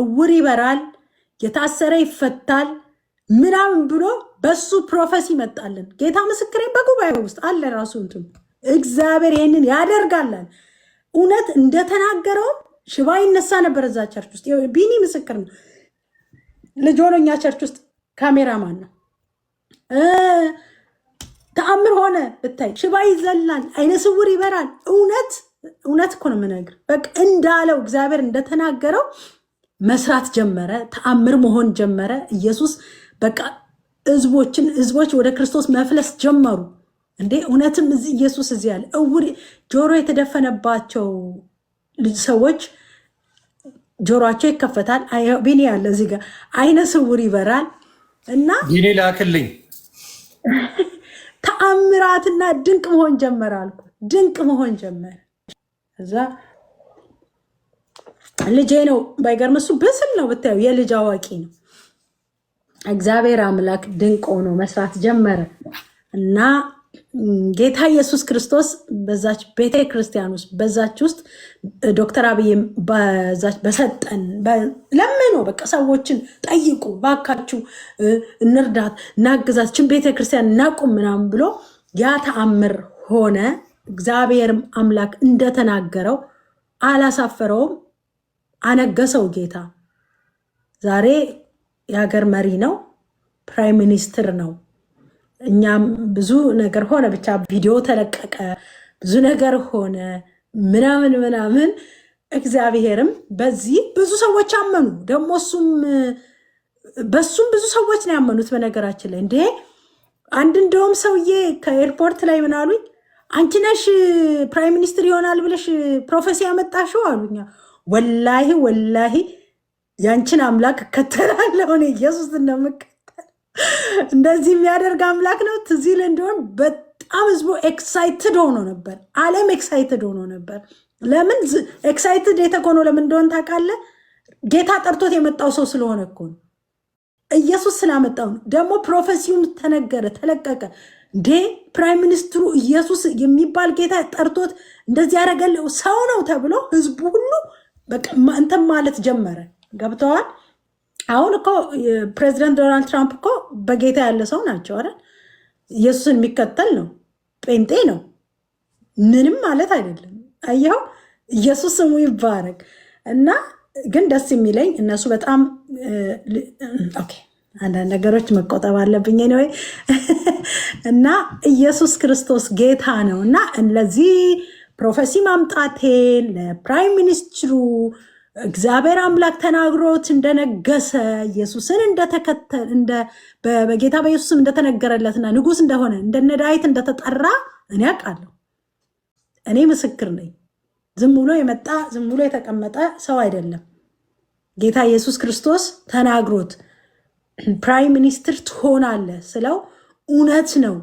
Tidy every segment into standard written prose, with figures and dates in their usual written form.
እውር ይበራል፣ የታሰረ ይፈታል ምናምን ብሎ በሱ ፕሮፌሲ መጣልን። ጌታ ምስክሬ በጉባኤ ውስጥ አለ ራሱ እንትን እግዚአብሔር ይህንን ያደርጋለን። እውነት እንደተናገረው ሽባ ይነሳ ነበር እዛ ቸርች ውስጥ። ቢኒ ምስክር ነው። ልጅ ሆኖ እኛ ቸርች ውስጥ ካሜራማን ነው። ተአምር ሆነ ብታይ፣ ሽባ ይዘላል፣ አይነ ስውር ይበራል። እውነት እኮ ነው የምነግር። በቃ እንዳለው እግዚአብሔር እንደተናገረው መስራት ጀመረ። ተአምር መሆን ጀመረ። ኢየሱስ በቃ ህዝቦች ወደ ክርስቶስ መፍለስ ጀመሩ። እንዴ እውነትም ኢየሱስ እዚህ ያለ እውር ጆሮ የተደፈነባቸው ሰዎች ጆሮአቸው ይከፈታል። ቢኒ ያለ እዚህ ጋር አይነ ስውር ይበራል እና ቢኒ ላክልኝ። ተአምራትና ድንቅ መሆን ጀመረ አልኩ። ድንቅ መሆን ጀመረ። እዛ ልጄ ነው ባይገርም፣ እሱ ብስል ነው ብታዩ፣ የልጅ አዋቂ ነው። እግዚአብሔር አምላክ ድንቅ ሆኖ መስራት ጀመረ እና ጌታ ኢየሱስ ክርስቶስ በዛች ቤተ ክርስቲያን ውስጥ በዛች ውስጥ ዶክተር አብይም በዛች በሰጠን ለምኖ በቃ ሰዎችን ጠይቁ ባካችሁ፣ እንርዳት፣ እናግዛችን፣ ቤተ ክርስቲያን እናቁም ምናምን ብሎ ያ ተአምር ሆነ። እግዚአብሔርም አምላክ እንደተናገረው አላሳፈረውም፣ አነገሰው። ጌታ ዛሬ የሀገር መሪ ነው፣ ፕራይም ሚኒስትር ነው። እኛም ብዙ ነገር ሆነ፣ ብቻ ቪዲዮ ተለቀቀ፣ ብዙ ነገር ሆነ ምናምን። እግዚአብሔርም በዚህ ብዙ ሰዎች አመኑ። ደግሞ በሱም ብዙ ሰዎች ነው ያመኑት። በነገራችን ላይ እንዴ አንድ እንደውም ሰውዬ ከኤርፖርት ላይ ምን አሉኝ፣ አንቺ ነሽ ፕራይም ሚኒስትር ይሆናል ብለሽ ፕሮፌሲ ያመጣሽው አሉኛ። ወላሂ ያንቺን አምላክ እከተላለሁ እኔ ኢየሱስ እንደምከተል እንደዚህ የሚያደርግ አምላክ ነው። ትዝ ይል እንደሆን በጣም ህዝቡ ኤክሳይትድ ሆኖ ነበር። ዓለም ኤክሳይትድ ሆኖ ነበር። ለምን ኤክሳይትድ የተኮነው ለምን እንደሆን ታውቃለህ? ጌታ ጠርቶት የመጣው ሰው ስለሆነ እኮ ነው። ኢየሱስ ስላመጣው ነው። ደግሞ ፕሮፌሲውን ተነገረ፣ ተለቀቀ። እንዴ ፕራይም ሚኒስትሩ ኢየሱስ የሚባል ጌታ ጠርቶት እንደዚህ ያደረገለው ሰው ነው ተብሎ ህዝቡ ሁሉ በቃ እንትን ማለት ጀመረ። ገብተዋል። አሁን እኮ ፕሬዚደንት ዶናልድ ትራምፕ እኮ በጌታ ያለ ሰው ናቸው አይደል? ኢየሱስን የሚከተል ነው፣ ጴንጤ ነው፣ ምንም ማለት አይደለም። አየው፣ ኢየሱስ ስሙ ይባረክ። እና ግን ደስ የሚለኝ እነሱ በጣም ኦኬ፣ አንዳንድ ነገሮች መቆጠብ አለብኝ ወይ እና ኢየሱስ ክርስቶስ ጌታ ነው እና ለዚህ ፕሮፌሲ ማምጣቴን ለፕራይም ሚኒስትሩ እግዚአብሔር አምላክ ተናግሮት እንደነገሰ ኢየሱስን እንደተከተል በጌታ በኢየሱስም እንደተነገረለትና ንጉስ እንደሆነ እንደነ ዳዊት እንደተጠራ እኔ አውቃለሁ። እኔ ምስክር ነኝ። ዝም ብሎ የመጣ ዝም ብሎ የተቀመጠ ሰው አይደለም። ጌታ ኢየሱስ ክርስቶስ ተናግሮት ፕራይም ሚኒስትር ትሆናለህ ስለው እውነት ነው።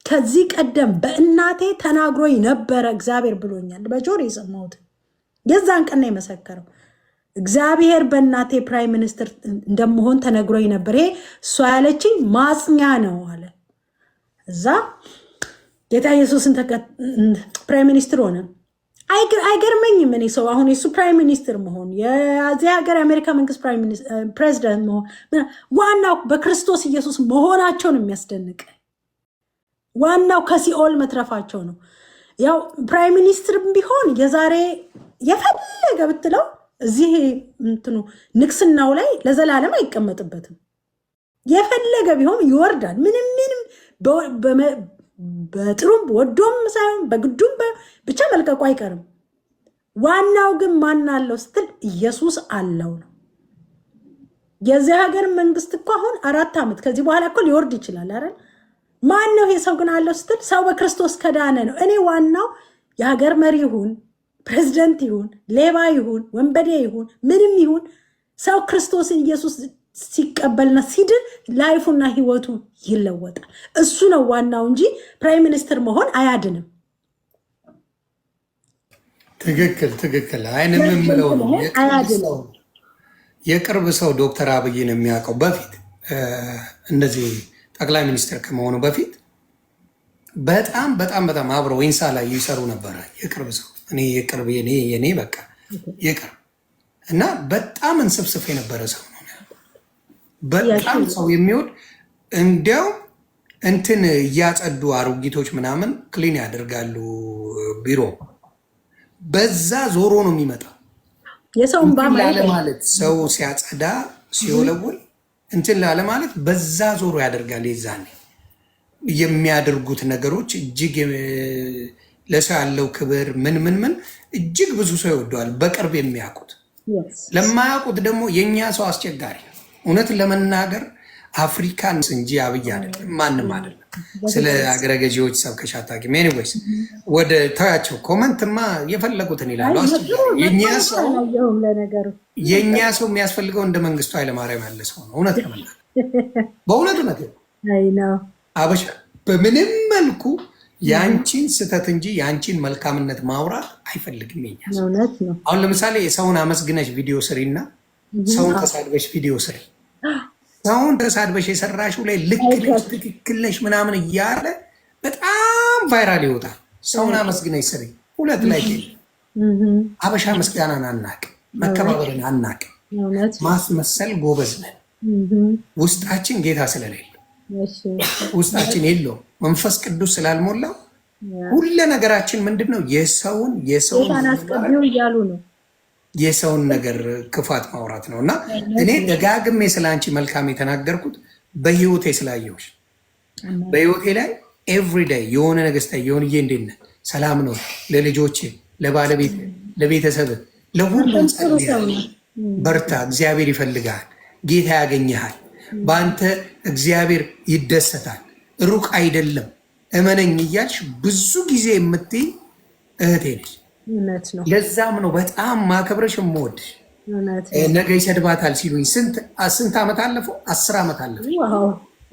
ከዚህ ቀደም በእናቴ ተናግሮኝ ነበረ እግዚአብሔር ብሎኛል። በጆሮ የሰማሁት የዛን ቀን ነው የመሰከረው። እግዚአብሔር በእናቴ ፕራይም ሚኒስትር እንደምሆን ተነግሮኝ ነበር። ይሄ እሷ ያለችኝ ማጽኛ ነው አለ። እዛ ጌታ ኢየሱስን ፕራይም ሚኒስትር ሆነ። አይገርመኝም። እኔ ሰው አሁን የሱ ፕራይም ሚኒስትር መሆን የዚህ ሀገር የአሜሪካ መንግስት ፕሬዚደንት መሆን ዋናው በክርስቶስ ኢየሱስ መሆናቸውን የሚያስደንቅ ዋናው ከሲኦል መትረፋቸው ነው። ያው ፕራይም ሚኒስትር ቢሆን የዛሬ የፈለገ ብትለው እዚህ እንትኑ ንግስናው ላይ ለዘላለም አይቀመጥበትም። የፈለገ ቢሆን ይወርዳል። ምንም በጥሩም ወዶም ሳይሆን በግዱም ብቻ መልቀቁ አይቀርም። ዋናው ግን ማን አለው ስትል ኢየሱስ አለው ነው። የዚህ ሀገር መንግስት እኮ አሁን 4 ዓመት ከዚህ በኋላ እኮ ሊወርድ ይችላል አይደል? ማን ነው ይሄ ሰው ግን አለው ስትል ሰው በክርስቶስ ከዳነ ነው። እኔ ዋናው የሀገር መሪ ይሁን ፕሬዚደንት ይሁን ሌባ ይሁን ወንበዴ ይሁን ምንም ይሁን ሰው ክርስቶስን ኢየሱስ ሲቀበልና ሲድን ላይፉና ህይወቱ ይለወጣል። እሱ ነው ዋናው እንጂ ፕራይም ሚኒስትር መሆን አያድንም። ትክክል። አይንም የምለው ነው የቅርብ ሰው ዶክተር አብይን የሚያውቀው በፊት እንደዚህ ጠቅላይ ሚኒስትር ከመሆኑ በፊት በጣም አብረው ኢንሳ ላይ ይሰሩ ነበረ። የቅርብ ሰው እኔ የቅርብ የኔ በቃ የቅርብ እና በጣም እንስፍስፍ የነበረ ሰው ነው። በጣም ሰው የሚወድ እንዲያው እንትን እያጸዱ አሮጊቶች ምናምን ክሊን ያደርጋሉ ቢሮ። በዛ ዞሮ ነው የሚመጣው። የሰውን ላለ ማለት ሰው ሲያጸዳ ሲወለውል እንትን ላለ ማለት በዛ ዞሮ ያደርጋል። የዛኔ የሚያደርጉት ነገሮች እጅግ ለሰው ያለው ክብር ምን እጅግ ብዙ ሰው ይወደዋል። በቅርብ የሚያውቁት ለማያውቁት ደግሞ የእኛ ሰው አስቸጋሪ ነው። እውነትን ለመናገር አፍሪካን እንጂ አብይ አይደለም፣ ማንም አይደለም። ስለ አገረ ገዢዎች ሰብከሽ አታውቂም። ኤኒዌይስ ወደ ተያቸው ኮመንትማ የፈለጉትን ይላሉ። የእኛ ሰው የሚያስፈልገው እንደ መንግስቱ ኃይለማርያም ያለ ሰው ነው። እውነት ለመናገር በእውነት አበሻ በምንም መልኩ የአንቺን ስህተት እንጂ የአንቺን መልካምነት ማውራት አይፈልግም። የኛ አሁን ለምሳሌ የሰውን አመስግነሽ ቪዲዮ ስሪና ሰውን ተሳድበሽ ቪዲዮ ስሪ። ሰውን ተሳድበሽ የሰራሽው ላይ ልክ ነሽ ትክክል ነሽ ምናምን እያለ በጣም ቫይራል ይወጣል። ሰውን አመስግነሽ ስሪ። ሁለት ላይ አበሻ ምስጋናን አናቅም፣ መከባበርን አናቅም። ማስመሰል ጎበዝ ነን። ውስጣችን ጌታ ስለሌለ ውስጣችን የለውም መንፈስ ቅዱስ ስላልሞላው ሁለ ነገራችን ምንድነው? የሰውን ነገር ክፋት ማውራት ነው። እና እኔ ደጋግሜ ስለ አንቺ መልካም የተናገርኩት በህይወቴ ስላየሁሽ፣ በህይወቴ ላይ ኤቭሪዴይ የሆነ ነገስታ የሆንዬ እንዴት ነህ? ሰላም ነው? ለልጆቼ፣ ለባለቤት፣ ለቤተሰብ፣ ለሁሉም በርታ፣ እግዚአብሔር ይፈልጋል፣ ጌታ ያገኘሃል፣ በአንተ እግዚአብሔር ይደሰታል፣ ሩቅ አይደለም፣ እመነኝ እያልሽ ብዙ ጊዜ የምትይ እህቴ ነች። ለዛም ነው በጣም ማከብረሽ የምወድሽ። ነገ ይሰድባታል ሲሉኝ ስንት ዓመት አለፈው? 10 ዓመት አለፈው።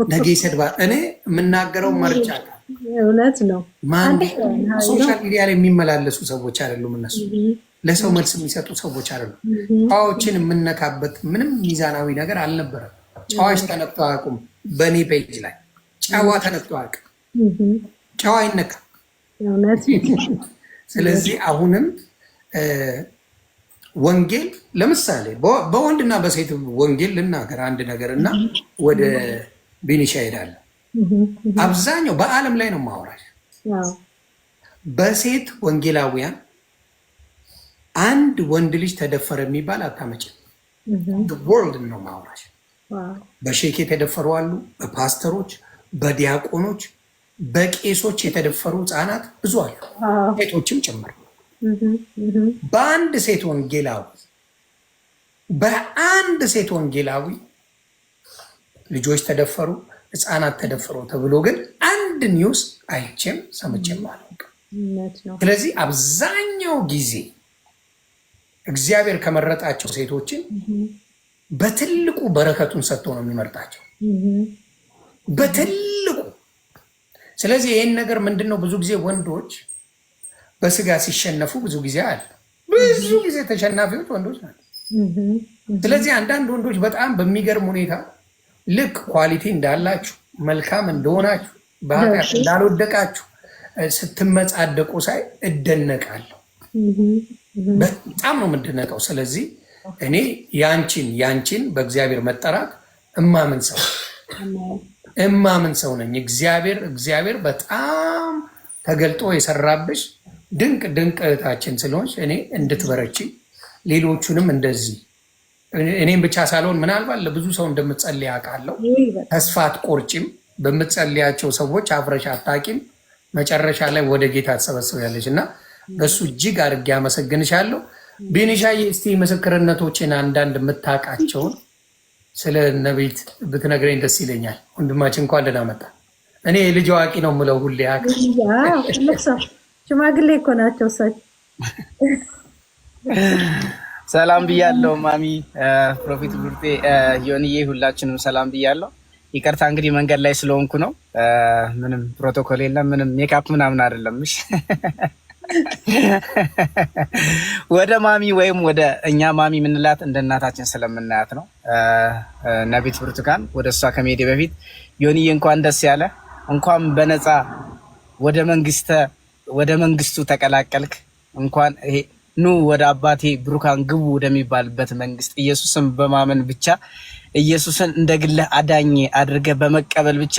ነገ ይሰድባት እኔ የምናገረው መርጫ እውነት ነው። ሶሻል ሚዲያ ላይ የሚመላለሱ ሰዎች አይደሉም። እነሱ ለሰው መልስ የሚሰጡ ሰዎች አይደሉም። ጨዋዎችን የምነካበት ምንም ሚዛናዊ ነገር አልነበረም። ጨዋዎች ተነክተው አያውቁም። በእኔ ፔጅ ላይ ጨዋ ተነክተው አያውቅም። ጨዋ አይነካም። ስለዚህ አሁንም ወንጌል ለምሳሌ በወንድና በሴት ወንጌል ልናገር አንድ ነገር እና ወደ ቢኒሻ ሄዳለሁ። አብዛኛው በዓለም ላይ ነው ማውራሽ። በሴት ወንጌላውያን አንድ ወንድ ልጅ ተደፈረ የሚባል አታመጭም። ወርልድ ነው ማውራሽ። በሼክ የተደፈሩ አሉ፣ በፓስተሮች፣ በዲያቆኖች፣ በቄሶች የተደፈሩ ህፃናት ብዙ አሉ፣ ሴቶችም ጭምር። በአንድ ሴት ወንጌላዊ ልጆች ተደፈሩ፣ ህፃናት ተደፈሩ ተብሎ ግን አንድ ኒውስ አይቼም ሰምቼም አላውቅም። ስለዚህ አብዛኛው ጊዜ እግዚአብሔር ከመረጣቸው ሴቶችን በትልቁ በረከቱን ሰጥቶ ነው የሚመርጣቸው፣ በትልቁ። ስለዚህ ይህን ነገር ምንድነው ብዙ ጊዜ ወንዶች በስጋ ሲሸነፉ ብዙ ጊዜ ተሸናፊዎች ወንዶች ናቸው። ስለዚህ አንዳንድ ወንዶች በጣም በሚገርም ሁኔታ ልክ ኳሊቲ እንዳላችሁ መልካም እንደሆናችሁ በኃጢአት እንዳልወደቃችሁ ስትመጻደቁ ሳይ እደነቃለሁ። በጣም ነው የምደነቀው። ስለዚህ እኔ ያንቺን በእግዚአብሔር መጠራት እማምን ሰው ነኝ። እግዚአብሔር በጣም ተገልጦ የሰራብሽ ድንቅ እህታችን ስለሆንሽ እኔ እንድትበረቺ ሌሎቹንም እንደዚህ እኔም ብቻ ሳልሆን ምናልባት ለብዙ ሰው እንደምትጸልይ አውቃለሁ። ተስፋ አትቆርጪም። በምትጸልያቸው ሰዎች አፍረሽ አታቂም። መጨረሻ ላይ ወደ ጌታ ትሰበስቢያለሽ እና በሱ እጅግ አድርጌ አመሰግንሻለሁ። ቢኒሻዬ እስቲ ምስክርነቶችን አንዳንድ የምታውቃቸውን ስለ ነቢት ብትነግረኝ ደስ ይለኛል። ወንድማችን እንኳን ደህና መጣ። እኔ ልጅ አዋቂ ነው የምለው ሁሌ ሽማግሌ እኮ ናቸው እሳቸው። ሰላም ብያለሁ ማሚ፣ ፕሮፌት ቡርቴ፣ ዮንዬ፣ ሁላችንም ሰላም ብያለሁ። ይቅርታ እንግዲህ መንገድ ላይ ስለሆንኩ ነው። ምንም ፕሮቶኮል የለም፣ ምንም ሜካፕ ምናምን አይደለም። ወደ ማሚ ወይም ወደ እኛ ማሚ የምንላት እንደ እናታችን ስለምናያት ነው። ነቢት ብርቱካን፣ ወደ እሷ ከመሄዴ በፊት ዮንዬ እንኳን ደስ ያለ፣ እንኳን በነፃ ወደ መንግስቱ ተቀላቀልክ። እንኳን ኑ ወደ አባቴ ብሩካን ግቡ ወደሚባልበት መንግስት ኢየሱስን በማመን ብቻ ኢየሱስን እንደ ግልህ አዳኝ አድርገህ በመቀበል ብቻ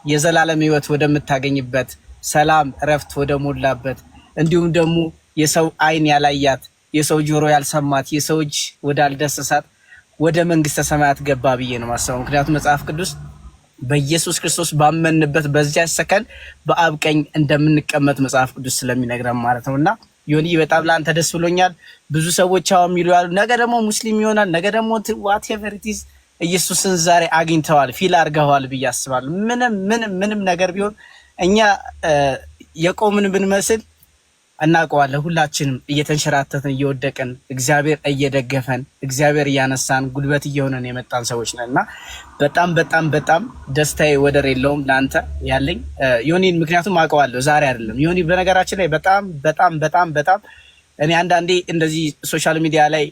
የዘላለም ሕይወት ወደምታገኝበት ሰላም እረፍት ወደ ሞላበት እንዲሁም ደግሞ የሰው አይን ያላያት የሰው ጆሮ ያልሰማት የሰው እጅ ወዳልዳሰሳት ወደ መንግስተ ሰማያት ገባ ብዬ ነው ማሰበው። ምክንያቱም መጽሐፍ ቅዱስ በኢየሱስ ክርስቶስ ባመንበት በዚያ ሰከን በአብ ቀኝ እንደምንቀመጥ መጽሐፍ ቅዱስ ስለሚነግረን ማለት ነውና ዮኒ በጣም ላንተ ደስ ብሎኛል። ብዙ ሰዎች አሁን የሚሉ ያሉ ነገ ደግሞ ሙስሊም ይሆናል ነገ ደግሞ whatever it is ኢየሱስን ዛሬ አግኝተዋል ፊል አድርገዋል ብዬ አስባለሁ። ምንም ነገር ቢሆን እኛ የቆምን ብንመስል እናውቀዋለን። ሁላችንም እየተንሸራተትን እየወደቅን እግዚአብሔር እየደገፈን እግዚአብሔር እያነሳን ጉልበት እየሆነን የመጣን ሰዎች ነንና በጣም ደስታዬ ወደር የለውም ለአንተ ያለኝ ዮኒን። ምክንያቱም አውቀዋለሁ ዛሬ አይደለም ዮኒ። በነገራችን ላይ በጣም እኔ አንዳንዴ እንደዚህ ሶሻል ሚዲያ ላይ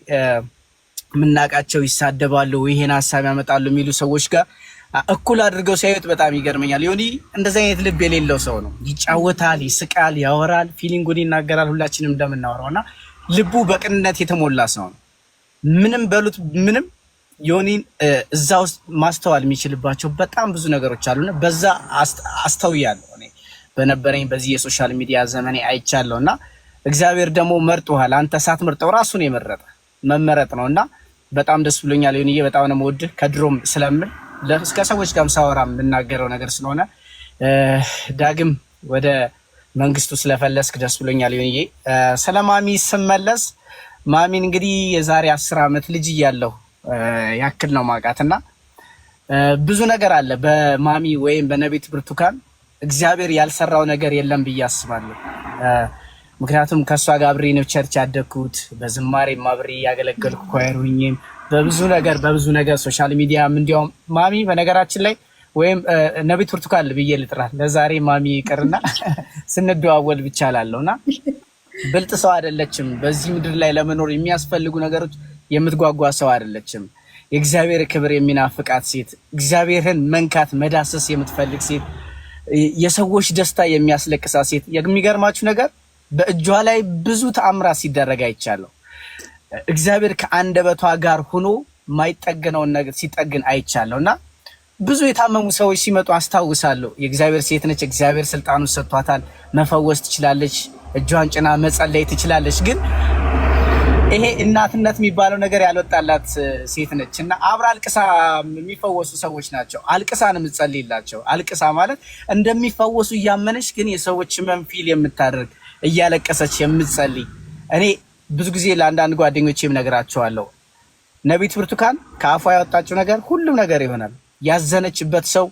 የምናውቃቸው ይሳደባሉ ይሄን ሀሳብ ያመጣሉ የሚሉ ሰዎች ጋር እኩል አድርገው ሲያዩት በጣም ይገርመኛል። ዮኒ እንደዚህ አይነት ልብ የሌለው ሰው ነው። ይጫወታል፣ ይስቃል፣ ያወራል፣ ፊሊንጉን ይናገራል ሁላችንም እንደምናወራውና ልቡ በቅንነት የተሞላ ሰው ነው። ምንም በሉት ምንም ዮኒን እዛ ውስጥ ማስተዋል የሚችልባቸው በጣም ብዙ ነገሮች አሉና በዛ አስተውያለሁ እኔ በነበረኝ በዚህ የሶሻል ሚዲያ ዘመኔ አይቻለሁና እግዚአብሔር ደግሞ መርጦሃል። አንተ ሳትመርጠው ራሱን የመረጠ መመረጥ ነውና በጣም ደስ ብሎኛል ዮኒዬ። በጣም ነው የምወድህ ከድሮም ስለምን እስከ ሰዎች ጋርም ሳወራ የምናገረው ነገር ስለሆነ ዳግም ወደ መንግስቱ ስለፈለስክ ደስ ብሎኛል ዮኒዬ። ስለ ማሚ ስመለስ ማሚን እንግዲህ የዛሬ 10 ዓመት ልጅ እያለሁ ያክል ነው ማውቃትና ብዙ ነገር አለ በማሚ ወይም በነቢት ብርቱካን እግዚአብሔር ያልሰራው ነገር የለም ብዬ አስባለሁ። ምክንያቱም ከሷ ጋር አብሬ ነው ቸርች ያደግኩት፣ በዝማሬም አብሬ ያገለገልኩ ኳየር ሆኜም በብዙ ነገር ሶሻል ሚዲያም እንዲያውም ማሚ በነገራችን ላይ ወይም ነቢት ብርቱካን ብዬ ልጥራት ለዛሬ ማሚ ይቅርና ስንደዋወል ብቻ ላለውና ብልጥ ሰው አይደለችም። በዚህ ምድር ላይ ለመኖር የሚያስፈልጉ ነገሮች የምትጓጓ ሰው አይደለችም። የእግዚአብሔር ክብር የሚናፍቃት ሴት፣ እግዚአብሔርን መንካት መዳሰስ የምትፈልግ ሴት፣ የሰዎች ደስታ የሚያስለቅሳት ሴት። የሚገርማችሁ ነገር በእጇ ላይ ብዙ ተአምራት ሲደረግ አይቻለሁ። እግዚአብሔር ከአንደበቷ ጋር ሆኖ ማይጠገነውን ነገር ሲጠግን አይቻለሁና ብዙ የታመሙ ሰዎች ሲመጡ አስታውሳለሁ። የእግዚአብሔር ሴት ነች። እግዚአብሔር ስልጣኑን ሰጥቷታል። መፈወስ ትችላለች። እጇን ጭና መጸለይ ትችላለች። ግን ይሄ እናትነት የሚባለው ነገር ያልወጣላት ሴት ነች እና አብራ አልቅሳ የሚፈወሱ ሰዎች ናቸው። አልቅሳ ነው የምትጸልይላቸው። አልቅሳ ማለት እንደሚፈወሱ እያመነች ግን የሰዎች ህመም ፊል የምታደርግ እያለቀሰች የምትጸልይ። እኔ ብዙ ጊዜ ለአንዳንድ ጓደኞቼም ነግራቸዋለሁ። ነቢት ብርቱካን ከአፏ ያወጣችው ነገር ሁሉም ነገር ይሆናል። ያዘነችበት ሰው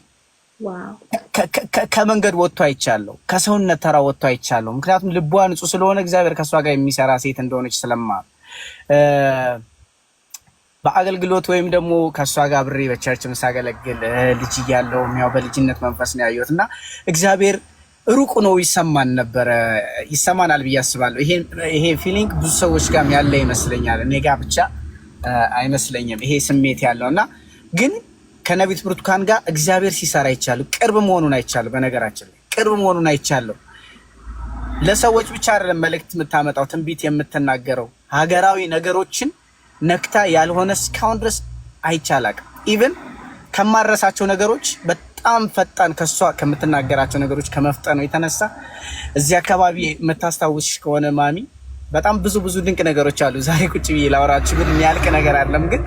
ከመንገድ ወጥቶ አይቻለሁ። ከሰውነት ተራ ወጥቶ አይቻለሁ። ምክንያቱም ልቧ ንጹህ ስለሆነ እግዚአብሔር ከሷ ጋር የሚሰራ ሴት እንደሆነች ስለማ በአገልግሎት ወይም ደግሞ ከሷ ጋር አብሬ በቸርች ምሳገለግል ልጅ እያለሁ ያው በልጅነት መንፈስ ነው ያየሁት እና እግዚአብሔር ሩቅ ነው ይሰማናል ብዬ አስባለሁ። ይሄ ፊሊንግ ብዙ ሰዎች ጋር ያለ ይመስለኛል። እኔ ጋር ብቻ አይመስለኝም ይሄ ስሜት ያለውና ግን ከነቢት ብርቱካን ጋር እግዚአብሔር ሲሰራ አይቻለሁ። ቅርብ መሆኑን አይቻለሁ። በነገራችን ላይ ቅርብ መሆኑን አይቻለሁ። ለሰዎች ብቻ አይደለም መልእክት የምታመጣው ትንቢት የምትናገረው ሀገራዊ ነገሮችን ነክታ ያልሆነ እስካሁን ድረስ አይቻላቅም። ኢቭን ከማረሳቸው ነገሮች በጣም ፈጣን ከሷ ከምትናገራቸው ነገሮች ከመፍጠኑ የተነሳ እዚህ አካባቢ የምታስታውሽ ከሆነ ማሚ በጣም ብዙ ድንቅ ነገሮች አሉ። ዛሬ ቁጭ ብዬ ላወራችሁ ግን የሚያልቅ ነገር አይደለም። ግን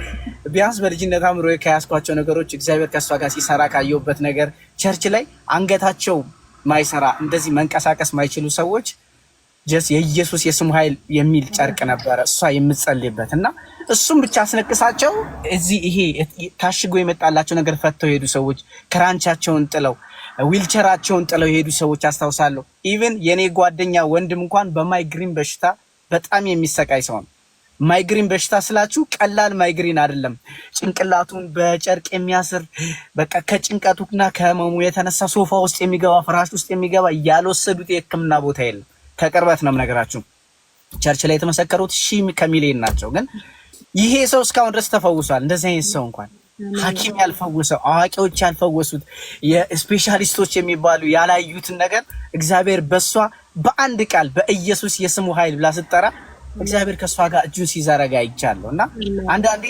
ቢያንስ በልጅነት አምሮ ከያዝኳቸው ነገሮች እግዚአብሔር ከሷ ጋር ሲሰራ ካየሁበት ነገር ቸርች ላይ አንገታቸው ማይሰራ እንደዚህ መንቀሳቀስ ማይችሉ ሰዎች ጀስ የኢየሱስ የስሙ ኃይል የሚል ጨርቅ ነበረ እሷ የምትጸልይበት እና እሱም ብቻ አስነቅሳቸው እዚህ ይሄ ታሽጎ የመጣላቸው ነገር ፈተው የሄዱ ሰዎች ክራንቻቸውን ጥለው ዊልቸራቸውን ጥለው የሄዱ ሰዎች አስታውሳለሁ። ኢቭን የኔ ጓደኛ ወንድም እንኳን በማይግሪን በሽታ በጣም የሚሰቃይ ሰው ነው። ማይግሪን በሽታ ስላችሁ ቀላል ማይግሪን አይደለም። ጭንቅላቱን በጨርቅ የሚያስር በቃ ከጭንቀቱና ከህመሙ የተነሳ ሶፋ ውስጥ የሚገባ ፍራሽ ውስጥ የሚገባ ያልወሰዱት የህክምና ቦታ የለም። ከቅርበት ነው የምነግራችሁ። ቸርች ላይ የተመሰከሩት ሺህ ከሚሊዮን ናቸው። ግን ይሄ ሰው እስካሁን ድረስ ተፈውሷል። እንደዚህ አይነት ሰው እንኳን ሐኪም ያልፈወሰው አዋቂዎች ያልፈወሱት የስፔሻሊስቶች የሚባሉ ያላዩትን ነገር እግዚአብሔር በሷ በአንድ ቃል በኢየሱስ የስሙ ኃይል ብላ ስትጠራ እግዚአብሔር ከሷ ጋር እጁን ሲዘረጋ ይቻለው እና አንዳንዴ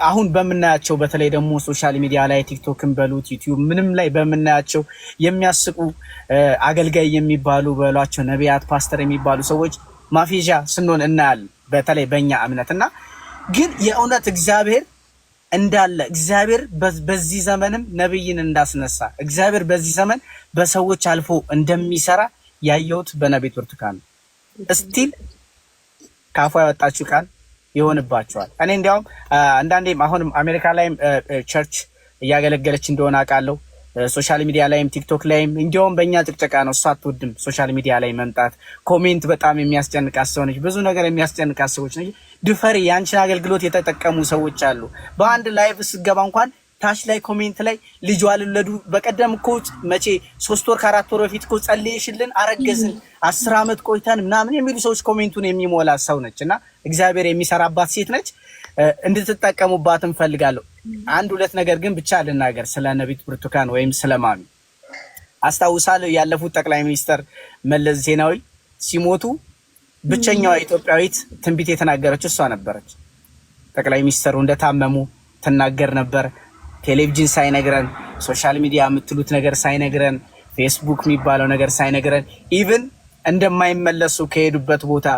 አሁን በምናያቸው በተለይ ደግሞ ሶሻል ሚዲያ ላይ ቲክቶክን በሉት ዩቲዩብ ምንም ላይ በምናያቸው የሚያስቁ አገልጋይ የሚባሉ በሏቸው ነቢያት ፓስተር የሚባሉ ሰዎች ማፌዣ ስንሆን እናያለን። በተለይ በእኛ እምነትና ግን የእውነት እግዚአብሔር እንዳለ እግዚአብሔር በዚህ ዘመንም ነብይን እንዳስነሳ እግዚአብሔር በዚህ ዘመን በሰዎች አልፎ እንደሚሰራ ያየሁት በነቢት ብርቱካን ነው። እስቲል ካፏ ያወጣችው ቃል ይሆንባቸዋል። እኔ እንዲያውም አንዳንዴም አሁንም አሜሪካ ላይም ቸርች እያገለገለች እንደሆነ አውቃለሁ። ሶሻል ሚዲያ ላይም ቲክቶክ ላይም እንዲያውም በእኛ ጭቅጨቃ ነው። እሷ አትወድም ሶሻል ሚዲያ ላይ መምጣት። ኮሜንት በጣም የሚያስጨንቃት ሰው ነች። ብዙ ነገር የሚያስጨንቃት ሰዎች ነች። ድፈሪ ያንቺን አገልግሎት የተጠቀሙ ሰዎች አሉ። በአንድ ላይቭ ስገባ እንኳን ታች ላይ ኮሜንት ላይ ልጇ ልለዱ በቀደም እኮ መቼ 3 ወር ከ4 ወር በፊት እኮ ጸልየሽልን አረገዝን 10 ዓመት ቆይተን ምናምን የሚሉ ሰዎች ኮሜንቱን የሚሞላ ሰው ነች እና እግዚአብሔር የሚሰራባት ሴት ነች። እንድትጠቀሙባት እንፈልጋለሁ። አንድ ሁለት ነገር ግን ብቻ ልናገር ስለ ነቢት ብርቱካን ወይም ስለ ማሚ። አስታውሳለሁ ያለፉት ጠቅላይ ሚኒስትር መለስ ዜናዊ ሲሞቱ ብቸኛዋ ኢትዮጵያዊት ትንቢት የተናገረችው እሷ ነበረች። ጠቅላይ ሚኒስትሩ እንደታመሙ ትናገር ነበር። ቴሌቪዥን ሳይነግረን፣ ሶሻል ሚዲያ የምትሉት ነገር ሳይነግረን፣ ፌስቡክ የሚባለው ነገር ሳይነግረን ኢቭን እንደማይመለሱ ከሄዱበት ቦታ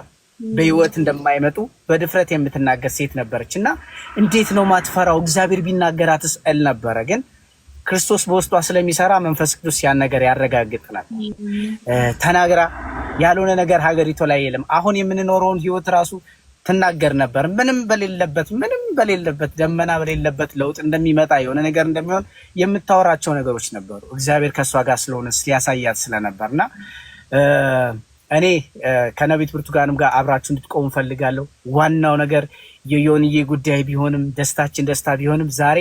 በህይወት እንደማይመጡ በድፍረት የምትናገር ሴት ነበረች እና እንዴት ነው ማትፈራው? እግዚአብሔር ቢናገራትስ እል ነበረ። ግን ክርስቶስ በውስጧ ስለሚሰራ መንፈስ ቅዱስ ያን ነገር ያረጋግጥናል። ተናግራ ያልሆነ ነገር ሀገሪቱ ላይ የለም። አሁን የምንኖረውን ህይወት ራሱ ትናገር ነበር። ምንም በሌለበት ደመና በሌለበት ለውጥ እንደሚመጣ የሆነ ነገር እንደሚሆን የምታወራቸው ነገሮች ነበሩ። እግዚአብሔር ከሷ ጋር ስለሆነ ሲያሳያት ስለነበርና እኔ ከነቢት ብርቱካንም ጋር አብራችሁ እንድትቆሙ ፈልጋለሁ። ዋናው ነገር የዮኒዬ ጉዳይ ቢሆንም ደስታችን ደስታ ቢሆንም ዛሬ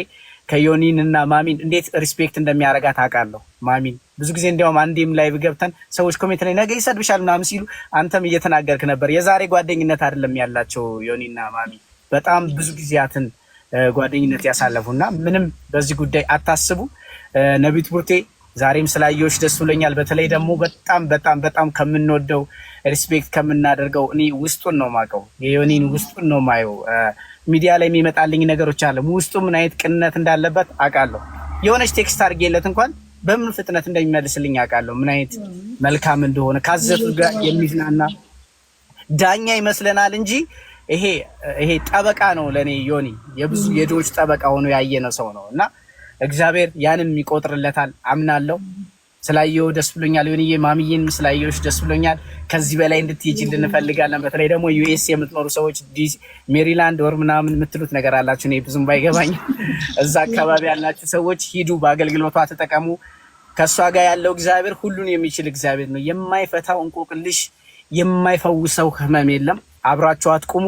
ከዮኒን እና ማሚን እንዴት ሪስፔክት እንደሚያረጋት አውቃለሁ። ማሚን ብዙ ጊዜ እንዲያውም አንዴም ላይቭ ገብተን ሰዎች ኮሜንት ላይ ነገ ይሰድብሻል ምናምን ሲሉ አንተም እየተናገርክ ነበር። የዛሬ ጓደኝነት አይደለም ያላቸው ዮኒና ማሚ በጣም ብዙ ጊዜያትን ጓደኝነት ያሳለፉና ምንም በዚህ ጉዳይ አታስቡ። ነቢት ብርቴ ዛሬም ስላየሁሽ ደስ ብሎኛል። በተለይ ደግሞ በጣም ከምንወደው ሪስፔክት ከምናደርገው እኔ ውስጡን ነው የማውቀው፣ የዮኒን ውስጡን ነው የማየው። ሚዲያ ላይ የሚመጣልኝ ነገሮች አለ ውስጡ ምን አይነት ቅንነት እንዳለበት አውቃለሁ። የሆነች ቴክስት አድርጌለት እንኳን በምን ፍጥነት እንደሚመልስልኝ አውቃለሁ። ምን አይነት መልካም እንደሆነ ካዘቱ ጋር የሚዝናና ዳኛ ይመስለናል እንጂ ይሄ ጠበቃ ነው ለኔ። ዮኒ የብዙ የድሆች ጠበቃ ሆኖ ያየነው ሰው ነው እና እግዚአብሔር ያንም ይቆጥርለታል አምናለሁ። ስላየው ደስ ብሎኛል። ዮኒዬ ማሚዬን ስላየውሽ ደስ ብሎኛል። ከዚህ በላይ እንድትሄጂልን እንፈልጋለን። በተለይ ደግሞ ዩኤስ የምትኖሩ ሰዎች ሜሪላንድ ወር ምናምን የምትሉት ነገር አላችሁ። እኔ ብዙም ባይገባኝ እዛ አካባቢ ያላችሁ ሰዎች ሂዱ፣ በአገልግሎቷ ተጠቀሙ። ከእሷ ጋር ያለው እግዚአብሔር ሁሉን የሚችል እግዚአብሔር ነው። የማይፈታው እንቆቅልሽ፣ የማይፈውሰው ህመም የለም። አብራችኋት ቁሙ።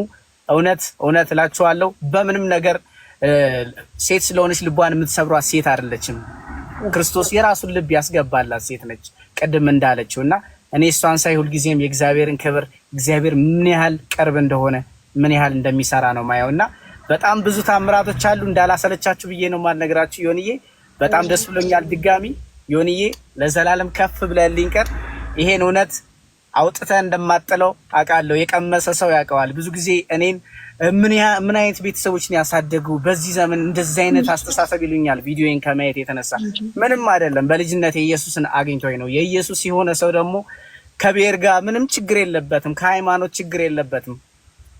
እውነት እላችኋለሁ በምንም ነገር ሴት ስለሆነች ልቧን የምትሰብሯት ሴት አይደለችም። ክርስቶስ የራሱን ልብ ያስገባላት ሴት ነች ቅድም እንዳለችው እና እኔ እሷን ሳይ ሁልጊዜም የእግዚአብሔርን ክብር እግዚአብሔር ምን ያህል ቅርብ እንደሆነ ምን ያህል እንደሚሰራ ነው ማየው እና በጣም ብዙ ታምራቶች አሉ። እንዳላሰለቻችሁ ብዬ ነው የማልነግራችሁ። ዮኒዬ በጣም ደስ ብሎኛል። ድጋሚ ዮኒዬ ለዘላለም ከፍ ብለህልኝ ቀር። ይሄን እውነት አውጥተህ እንደማጥለው አውቃለሁ። የቀመሰ ሰው ያውቀዋል። ብዙ ጊዜ እኔን ምን አይነት ቤተሰቦችን ያሳደጉ በዚህ ዘመን እንደዚህ አይነት አስተሳሰብ ይሉኛል። ቪዲዮን ከማየት የተነሳ ምንም አይደለም። በልጅነት ኢየሱስን አግኝቶኝ ነው። የኢየሱስ የሆነ ሰው ደግሞ ከብሔር ጋር ምንም ችግር የለበትም፣ ከሃይማኖት ችግር የለበትም።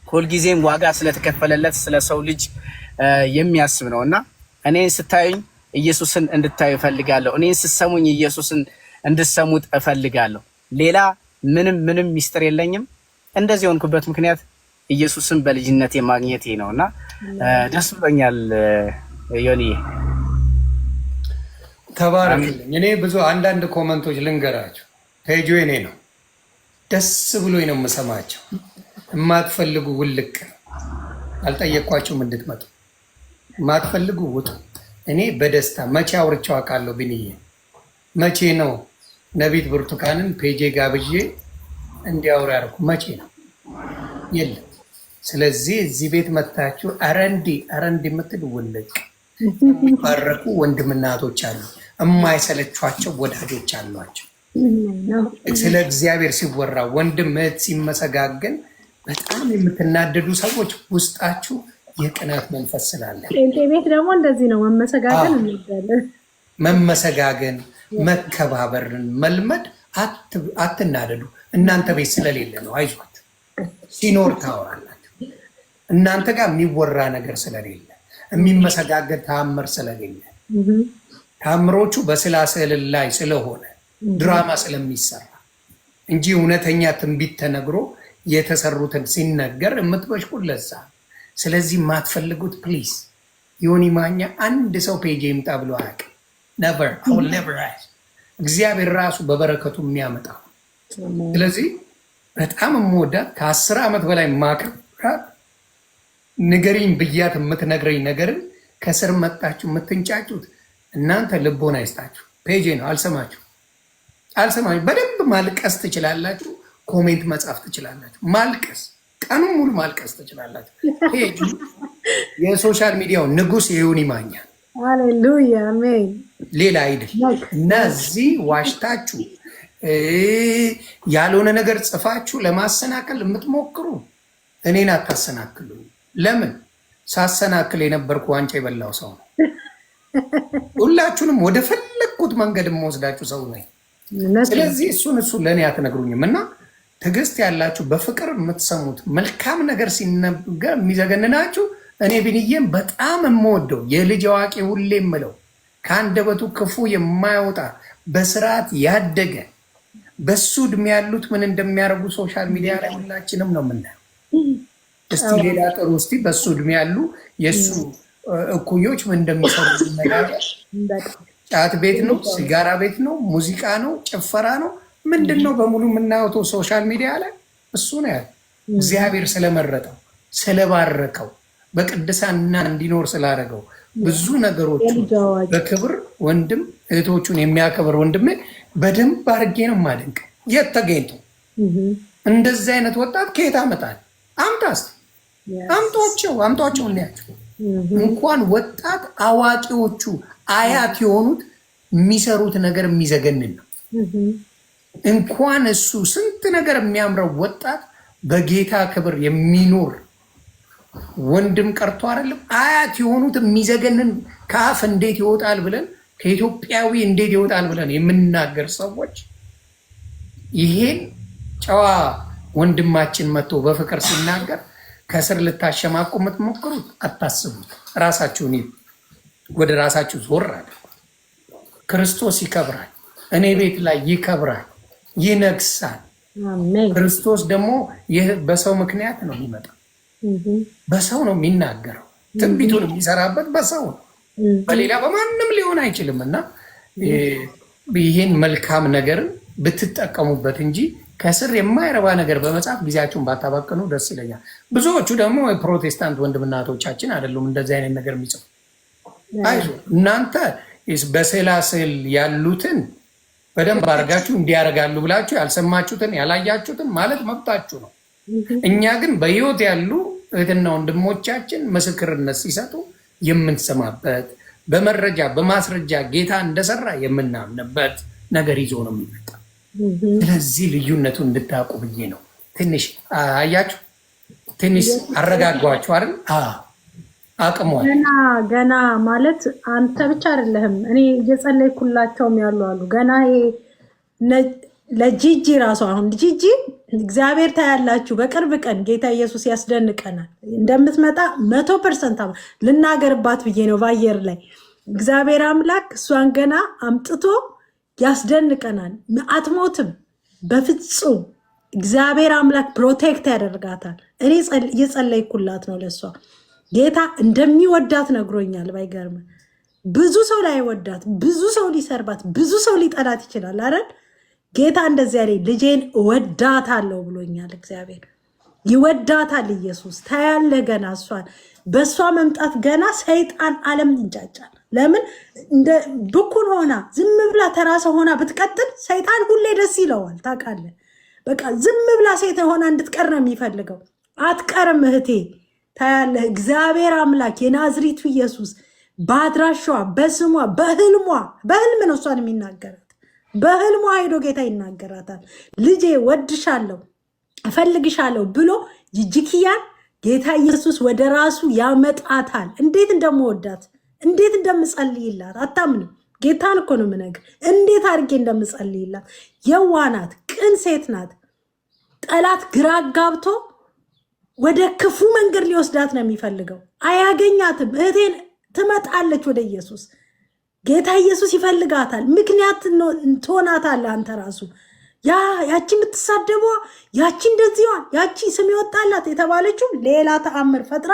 ሁልጊዜም ዋጋ ስለተከፈለለት ስለ ሰው ልጅ የሚያስብ ነው እና እኔን ስታዩኝ ኢየሱስን እንድታዩ እፈልጋለሁ። እኔን ስትሰሙኝ ኢየሱስን እንድትሰሙት እፈልጋለሁ። ሌላ ምንም ሚስጥር የለኝም። እንደዚህ የሆንኩበት ምክንያት ኢየሱስን በልጅነት የማግኘቴ ነውና ደስ ብሎኛል። ዮኒዬ ተባረክልኝ። እኔ ብዙ አንዳንድ ኮመንቶች ልንገራቸው። ፔጁ እኔ ነው፣ ደስ ብሎኝ ነው የምሰማቸው። የማትፈልጉ ውልቅ፣ አልጠየኳችሁም እንድትመጡ። የማትፈልጉ ውጡ። እኔ በደስታ መቼ አውርቼው አውቃለሁ? ብንዬ መቼ ነው ነቢት ብርቱካንን ፔጄ ጋብዤ እንዲያወሩ ያደርኩ? መቼ ነው? የለም። ስለዚህ እዚህ ቤት መታችሁ አረንዲ የምትል ውልቅ የሚባረኩ ወንድምና እህቶች አሉ። የማይሰለቿቸው ወዳጆች አሏቸው። ስለ እግዚአብሔር ሲወራ ወንድም እህት ሲመሰጋገን በጣም የምትናደዱ ሰዎች ውስጣችሁ የቅናት መንፈስ ስላለ፣ ጴንጤ ቤት ደግሞ እንደዚህ ነው። መመሰጋገን እንወዳለን። መመሰጋገን፣ መከባበርን መልመድ። አትናደዱ። እናንተ ቤት ስለሌለ ነው። አይዟት፣ ሲኖር ታወራላችሁ። እናንተ ጋር የሚወራ ነገር ስለሌለ፣ የሚመሰጋገን ተአምር ስለሌለ፣ ተአምሮቹ በስዕል ላይ ስለሆነ ድራማ ስለሚሰራ እንጂ እውነተኛ ትንቢት ተነግሮ የተሰሩትን ሲነገር የምትበሽቁት ለዛ። ስለዚህ የማትፈልጉት ፕሊዝ ዮኒ ማኛ አንድ ሰው ፔጅ ይምጣ ብሎ አያውቅም። ነቨር እግዚአብሔር ራሱ በበረከቱ የሚያመጣ። ስለዚህ በጣም የምወዳት ከ10 ዓመት በላይ ማክራት ንገሪኝ ብያት የምትነግረኝ ነገርን ከስር መጣችሁ የምትንጫጩት እናንተ ልቦና አይስጣችሁ። ፔጄ ነው። አልሰማችሁ። በደንብ ማልቀስ ትችላላችሁ። ኮሜንት መጻፍ ትችላላችሁ። ማልቀስ ቀኑን ሙሉ ማልቀስ ትችላላችሁ። ፔጁ የሶሻል ሚዲያው ንጉስ የዮኒ ማኛ ሃሌሉያ አሜን፣ ሌላ አይደል። እነዚህ ዋሽታችሁ ያልሆነ ነገር ጽፋችሁ ለማሰናከል የምትሞክሩ እኔን አታሰናክሉ። ለምን ሳሰናክል የነበርኩ ዋንጫ የበላው ሰው ነው። ሁላችሁንም ወደ ፈለግኩት መንገድ የምወስዳችሁ ሰው ነኝ። ስለዚህ እሱን ለእኔ አትነግሩኝም። እና ትዕግስት ያላችሁ በፍቅር የምትሰሙት መልካም ነገር ሲነገር የሚዘገንናችሁ እኔ ቢንዬም በጣም የምወደው የልጅ አዋቂ ሁሌ የምለው ከአንደበቱ ክፉ የማያወጣ በስርዓት ያደገ በሱ እድሜ ያሉት ምን እንደሚያደርጉ ሶሻል ሚዲያ ላይ ሁላችንም ነው የምናየው። እስቲ ሌላ ጥሩ እስቲ በሱ እድሜ ያሉ የእሱ እኩዮች ምን እንደሚሰሩ ነገር። ጫት ቤት ነው፣ ሲጋራ ቤት ነው፣ ሙዚቃ ነው፣ ጭፈራ ነው፣ ምንድን ነው በሙሉ የምናወጣው ሶሻል ሚዲያ ላይ እሱ ነው ያለ። እግዚአብሔር ስለመረጠው ስለባረከው በቅድሳና እንዲኖር ስላደረገው ብዙ ነገሮች በክብር ወንድም እህቶቹን የሚያከብር ወንድሜ በደንብ አድርጌ ነው የማደንቅ። የት ተገኝቶ እንደዚህ አይነት ወጣት ከየት አመጣል? አምጣስ አምጧቸው እናያቸው። እንኳን ወጣት አዋቂዎቹ አያት የሆኑት የሚሰሩት ነገር የሚዘገንን ነው። እንኳን እሱ ስንት ነገር የሚያምረው ወጣት በጌታ ክብር የሚኖር ወንድም ቀርቶ አይደለም አያት የሆኑት የሚዘገንን ከአፍ እንዴት ይወጣል ብለን ከኢትዮጵያዊ እንዴት ይወጣል ብለን የምናገር ሰዎች ይሄን ጨዋ ወንድማችን መጥቶ በፍቅር ሲናገር ከስር ልታሸማቁ የምትሞክሩት አታስቡት። ራሳችሁን ወደ ራሳችሁ ዞር አድርጉ። ክርስቶስ ይከብራል። እኔ ቤት ላይ ይከብራል፣ ይነግሳል። ክርስቶስ ደግሞ በሰው ምክንያት ነው የሚመጣው፣ በሰው ነው የሚናገረው። ትንቢቱን የሚሰራበት በሰው ነው፣ በሌላ በማንም ሊሆን አይችልም። እና ይህን መልካም ነገርን ብትጠቀሙበት እንጂ ከስር የማይረባ ነገር በመጻፍ ጊዜያችሁን ባታባክኑ ደስ ይለኛል። ብዙዎቹ ደግሞ የፕሮቴስታንት ወንድምናቶቻችን አይደሉም እንደዚህ አይነት ነገር የሚጽፉ። አይዞ እናንተ በስዕላስዕል ያሉትን በደንብ አድርጋችሁ እንዲያደርጋሉ ብላችሁ ያልሰማችሁትን ያላያችሁትን ማለት መብታችሁ ነው። እኛ ግን በህይወት ያሉ እህትና ወንድሞቻችን ምስክርነት ሲሰጡ የምንሰማበት በመረጃ በማስረጃ ጌታ እንደሰራ የምናምንበት ነገር ይዞ ነው የሚመጣ። ስለዚህ ልዩነቱን እንድታውቁ ብዬ ነው። ትንሽ አያችሁ፣ ትንሽ አረጋጓችሁ አይደል? አቅሟል። ገና ማለት አንተ ብቻ አይደለህም፣ እኔ እየጸለይኩላቸውም ያሉ አሉ። ገና ለጂጂ ራሱ አሁን ጂጂ እግዚአብሔር ታያላችሁ፣ በቅርብ ቀን ጌታ ኢየሱስ ያስደንቀናል። እንደምትመጣ 100% ልናገርባት ብዬ ነው። በአየር ላይ እግዚአብሔር አምላክ እሷን ገና አምጥቶ ያስደንቀናል። አትሞትም በፍጹም። እግዚአብሔር አምላክ ፕሮቴክት ያደርጋታል። እኔ እየጸለይኩላት ነው ለሷ። ጌታ እንደሚወዳት ነግሮኛል። ባይገርም ብዙ ሰው ላይ ወዳት፣ ብዙ ሰው ሊሰርባት፣ ብዙ ሰው ሊጠላት ይችላል አይደል? ጌታ እንደዚያ ላይ ልጄን እወዳታለሁ ብሎኛል። እግዚአብሔር ይወዳታል። ኢየሱስ ታያለ። ገና እሷን በእሷ መምጣት ገና ሰይጣን ዓለም ይንጫጫል። ለምን እንደ ብኩን ሆና ዝም ብላ ተራሰ ሆና ብትቀጥል ሰይጣን ሁሌ ደስ ይለዋል። ታውቃለህ፣ በቃ ዝም ብላ ሴት ሆና እንድትቀር ነው የሚፈልገው። አትቀርም እህቴ፣ ታያለህ። እግዚአብሔር አምላክ የናዝሪቱ ኢየሱስ በአድራሻዋ በስሟ በህልም ነው እሷን የሚናገራት። በህልሟ ሄዶ ጌታ ይናገራታል። ልጄ ወድሻለሁ እፈልግሻለሁ ብሎ ጂጂኪያን ጌታ ኢየሱስ ወደ ራሱ ያመጣታል። እንዴት እንደምወዳት እንዴት እንደምጸልይላት አታምንም። ጌታን እኮ ነው የምነግር፣ እንዴት አድርጌ እንደምጸልይላት። የዋናት ቅን ሴት ናት። ጠላት ግራ ጋብቶ ወደ ክፉ መንገድ ሊወስዳት ነው የሚፈልገው። አያገኛትም። እህቴን ትመጣለች ወደ ኢየሱስ። ጌታ ኢየሱስ ይፈልጋታል። ምክንያት ትሆናታለህ አንተ ራሱ። ያቺ የምትሳደቧ ያቺ እንደዚዋ ያቺ ስም ይወጣላት የተባለችው ሌላ ተአምር ፈጥራ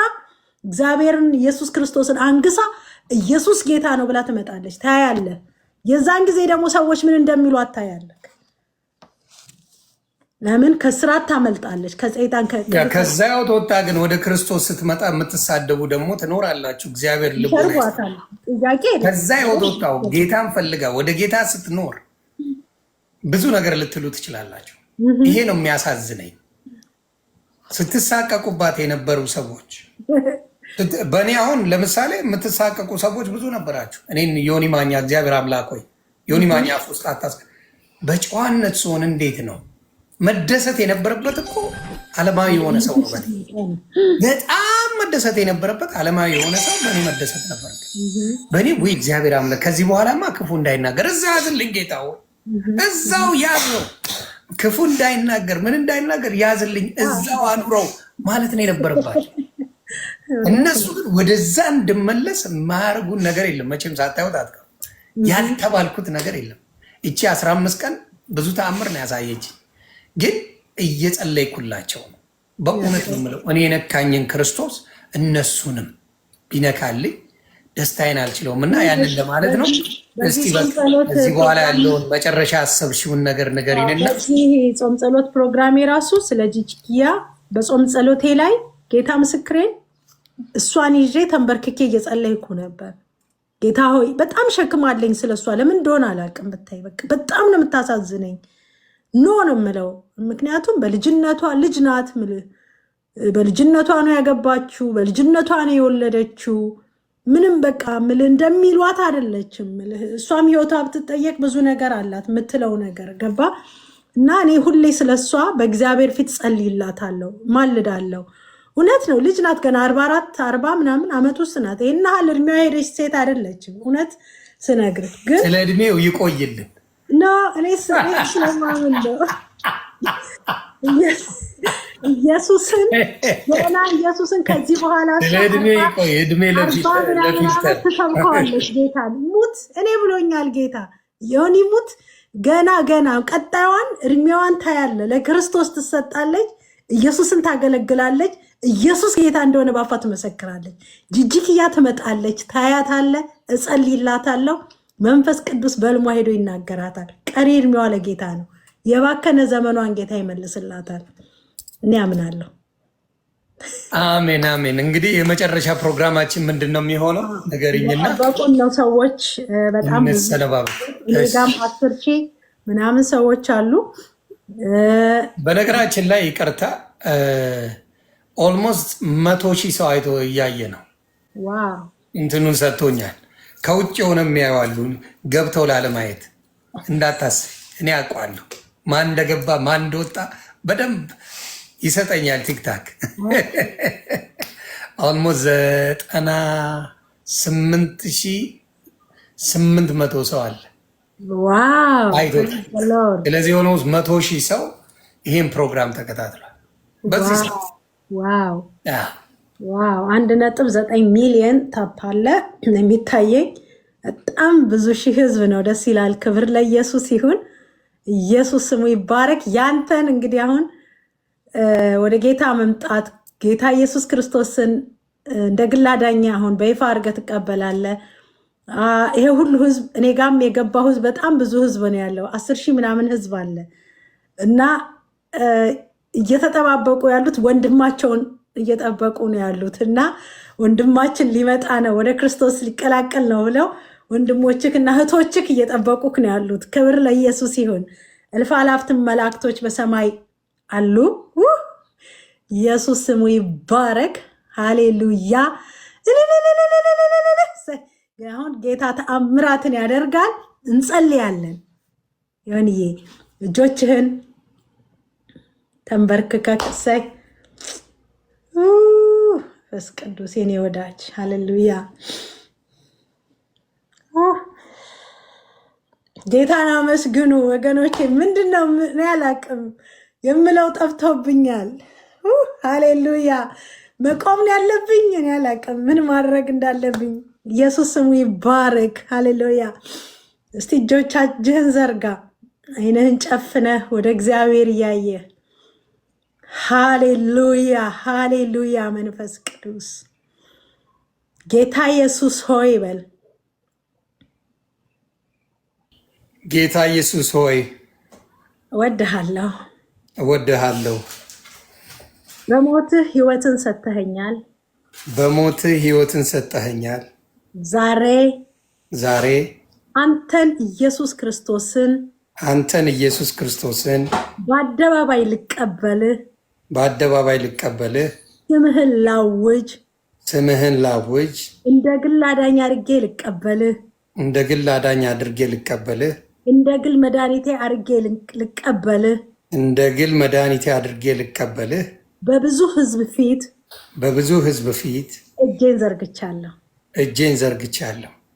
እግዚአብሔርን ኢየሱስ ክርስቶስን አንግሳ ኢየሱስ ጌታ ነው ብላ ትመጣለች። ታያለ። የዛን ጊዜ ደግሞ ሰዎች ምን እንደሚሉ አታያለ። ለምን ከስራት ታመልጣለች ከሰይጣን ከዛ ወጣ። ግን ወደ ክርስቶስ ስትመጣ የምትሳደቡ ደግሞ ትኖራላችሁ። እግዚአብሔር ልቦና ከዛ ወጣው ጌታን ፈልጋ ወደ ጌታ ስትኖር ብዙ ነገር ልትሉ ትችላላችሁ። ይሄ ነው የሚያሳዝነኝ። ስትሳቀቁባት የነበሩ ሰዎች በእኔ አሁን ለምሳሌ የምትሳቀቁ ሰዎች ብዙ ነበራችሁ። እኔን ዮኒ ማኛ እግዚአብሔር አምላክ ሆይ ዮኒ ማኛ አፍ ውስጥ በጨዋነት ሲሆን እንዴት ነው መደሰት የነበረበት? እኮ ዓለማዊ የሆነ ሰው ነው። በጣም መደሰት የነበረበት ዓለማዊ የሆነ ሰው በእኔ መደሰት ነበረበት። በእኔ ወይ እግዚአብሔር አምላክ ከዚህ በኋላማ ክፉ እንዳይናገር እዛ ያዝልኝ ጌታ ሆይ እዛው ያዝነው፣ ክፉ እንዳይናገር ምን እንዳይናገር ያዝልኝ፣ እዛው አኑረው ማለት ነው የነበረባቸው። እነሱ ግን ወደዛ እንድመለስ የማያደርጉን ነገር የለም። መቼም ሳታዩት አትቀሩ። ያልተባልኩት ነገር የለም። እቺ 15 ቀን ብዙ ተአምር ነው ያሳየች። ግን እየጸለይኩላቸው ነው። በእውነት ነው የምለው። እኔ የነካኝን ክርስቶስ እነሱንም ቢነካልኝ ደስታዬን አልችለውም። እና ያንን ለማለት ነው። እስቲ በዚህ በኋላ ያለውን መጨረሻ አሰብሽውን ነገር ንገሪንና ጾም ጸሎት ፕሮግራሜ ራሱ ስለ ጂጂኪያ በጾም ጸሎቴ ላይ ጌታ ምስክሬን እሷን ይዤ ተንበርክኬ እየጸለይኩ ነበር። ጌታ ሆይ በጣም ሸክም አለኝ ስለሷ፣ ለምን እንደሆነ አላውቅም። ብታይ በቃ በጣም ነው የምታሳዝነኝ። ኖ ነው የምለው። ምክንያቱም በልጅነቷ ልጅ ናት። በልጅነቷ ነው ያገባችው፣ በልጅነቷ ነው የወለደችው። ምንም በቃ እንደሚሏት አይደለችም። እሷም ህይወቷ ብትጠየቅ ብዙ ነገር አላት የምትለው ነገር ገባ። እና እኔ ሁሌ ስለሷ በእግዚአብሔር ፊት ጸልይላታለሁ፣ ማልዳለሁ። እውነት ነው ልጅ ናት፣ ገና 44 40 ምናምን ዓመት ውስጥ ናት። ይህን ያህል እድሜዋ ሄደች ሴት አይደለችም። እውነት ስነግርህ ግን ስለ እድሜው ይቆይልን እኔ ስለማምን ነው ኢየሱስን ገና ኢየሱስን ከዚህ በኋላ ትሰብከዋለች። ጌታ ሙት እኔ ብሎኛል ጌታ ዮኒ ሙት ገና ቀጣዩዋን እድሜዋን ታያለ። ለክርስቶስ ትሰጣለች፣ ኢየሱስን ታገለግላለች። ኢየሱስ ጌታ እንደሆነ ባፋ ትመሰክራለች። ጂጂኪያ ትመጣለች፣ ታያታለ። እጸልይላታለሁ። መንፈስ ቅዱስ በልሟ ሄዶ ይናገራታል። ቀሪ እድሜዋ ለጌታ ነው። የባከነ ዘመኗን ጌታ ይመልስላታል። እኔ አምናለሁ። አሜን አሜን። እንግዲህ የመጨረሻ ፕሮግራማችን ምንድን ነው የሚሆነው? ነገርኝና በቁም ነው ሰዎች በጣም ጋም 10,000 ምናምን ሰዎች አሉ። በነገራችን ላይ ይቅርታ ኦልሞስት 100,000 ሰው አይቶ እያየ ነው። ዋው እንትኑን ሰጥቶኛል። ከውጭ የሆነ የሚያዩዋሉ ገብተው ላለማየት እንዳታስብ። እኔ አውቀዋለሁ ማን እንደገባ ማን እንደወጣ በደንብ ይሰጠኛል። ቲክታክ ኦልሞስት 98,800 ሰው አለ አይቶታል። ስለዚህ የሆነ 100,000 ሰው ይህን ፕሮግራም ተከታትሏል። በዚህ ዋው 1.9 ሚሊዮን ታፕ አለ የሚታየኝ። በጣም ብዙ ሺህ ህዝብ ነው። ደስ ይላል። ክብር ለኢየሱስ ይሁን። ኢየሱስ ስሙ ይባረክ። ያንተን እንግዲህ አሁን ወደ ጌታ መምጣት ጌታ ኢየሱስ ክርስቶስን እንደ ግል አዳኝ አሁን በይፋ አድርገህ ትቀበላለህ። ይሄ ሁሉ ህዝብ እኔ ጋም የገባው ህዝብ በጣም ብዙ ህዝብ ነው ያለው። 10,000 ምናምን ህዝብ አለ እና እየተጠባበቁ ያሉት ወንድማቸውን እየጠበቁ ነው ያሉት እና ወንድማችን ሊመጣ ነው ወደ ክርስቶስ ሊቀላቀል ነው ብለው ወንድሞችክ እና እህቶችክ እየጠበቁክ ነው ያሉት። ክብር ለኢየሱስ ይሁን። እልፍ አላፍት መላእክቶች በሰማይ አሉ። ኢየሱስ ስሙ ይባረክ። ሃሌሉያ። አሁን ጌታ ተአምራትን ያደርጋል። እንጸልያለን። ዮኒዬ እጆችህን ተንበርክከክ እሰይ መንፈስ ቅዱስ የኔ ወዳጅ ሃሌሉያ። ጌታን አመስግኑ ወገኖቼ። ምንድነው እኔ አላቅም የምለው ጠፍቶብኛል። ሃሌሉያ። መቆም ያለብኝ እኔ አላቅም ምን ማድረግ እንዳለብኝ። ኢየሱስ ስሙ ይባረክ። ሃሌሉያ። እስቲ እጆችህን ዘርጋ፣ አይንህን ጨፍነህ ወደ እግዚአብሔር እያየ ሃሌሉያ ሃሌሉያ። መንፈስ ቅዱስ ጌታ ኢየሱስ ሆይ በል። ጌታ ኢየሱስ ሆይ እወድሃለሁ እወድሃለሁ። በሞትህ ሕይወትን ሰጥተኸኛል። በሞትህ ሕይወትን ሰጥተኸኛል። ዛሬ አንተን ኢየሱስ ክርስቶስን በአደባባይ ልቀበልህ ስምህን ላውጅ እንደ ግል አዳኝ አድርጌ ልቀበልህ እንደ ግል መድኃኒቴ አድርጌ ልቀበልህ በብዙ ሕዝብ ፊት እጄን ዘርግቻለሁ።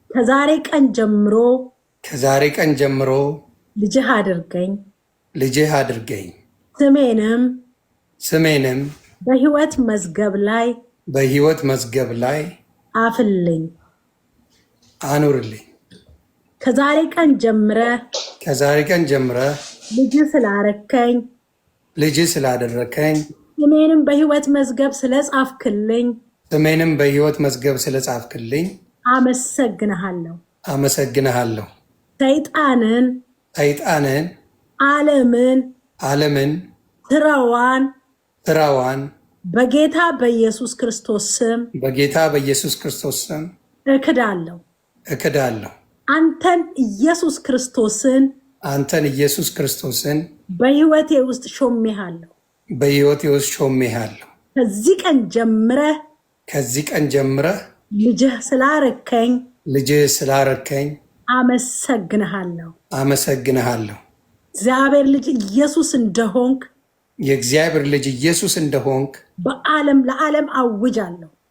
ከዛሬ ቀን ጀምሮ ልጅህ አድርገኝ። ስሜንም በሕይወት መዝገብ ላይ አኑርልኝ። ከዛሬ ቀን ጀምረ ልጅ ስላደረከኝ ስሜንም በሕይወት መዝገብ ስለጻፍክልኝ አመሰግንሃለሁ። ሰይጣንን ዓለምን ስራዋን በጌታ በኢየሱስ ክርስቶስ ስም እክዳለሁ። አንተን ኢየሱስ ክርስቶስን በሕይወቴ ውስጥ ሾሜሃለሁ። ከዚህ ቀን ጀምረህ ልጅህ ስላረከኝ አመሰግንሃለሁ። የእግዚአብሔር ልጅ ኢየሱስ እንደሆንክ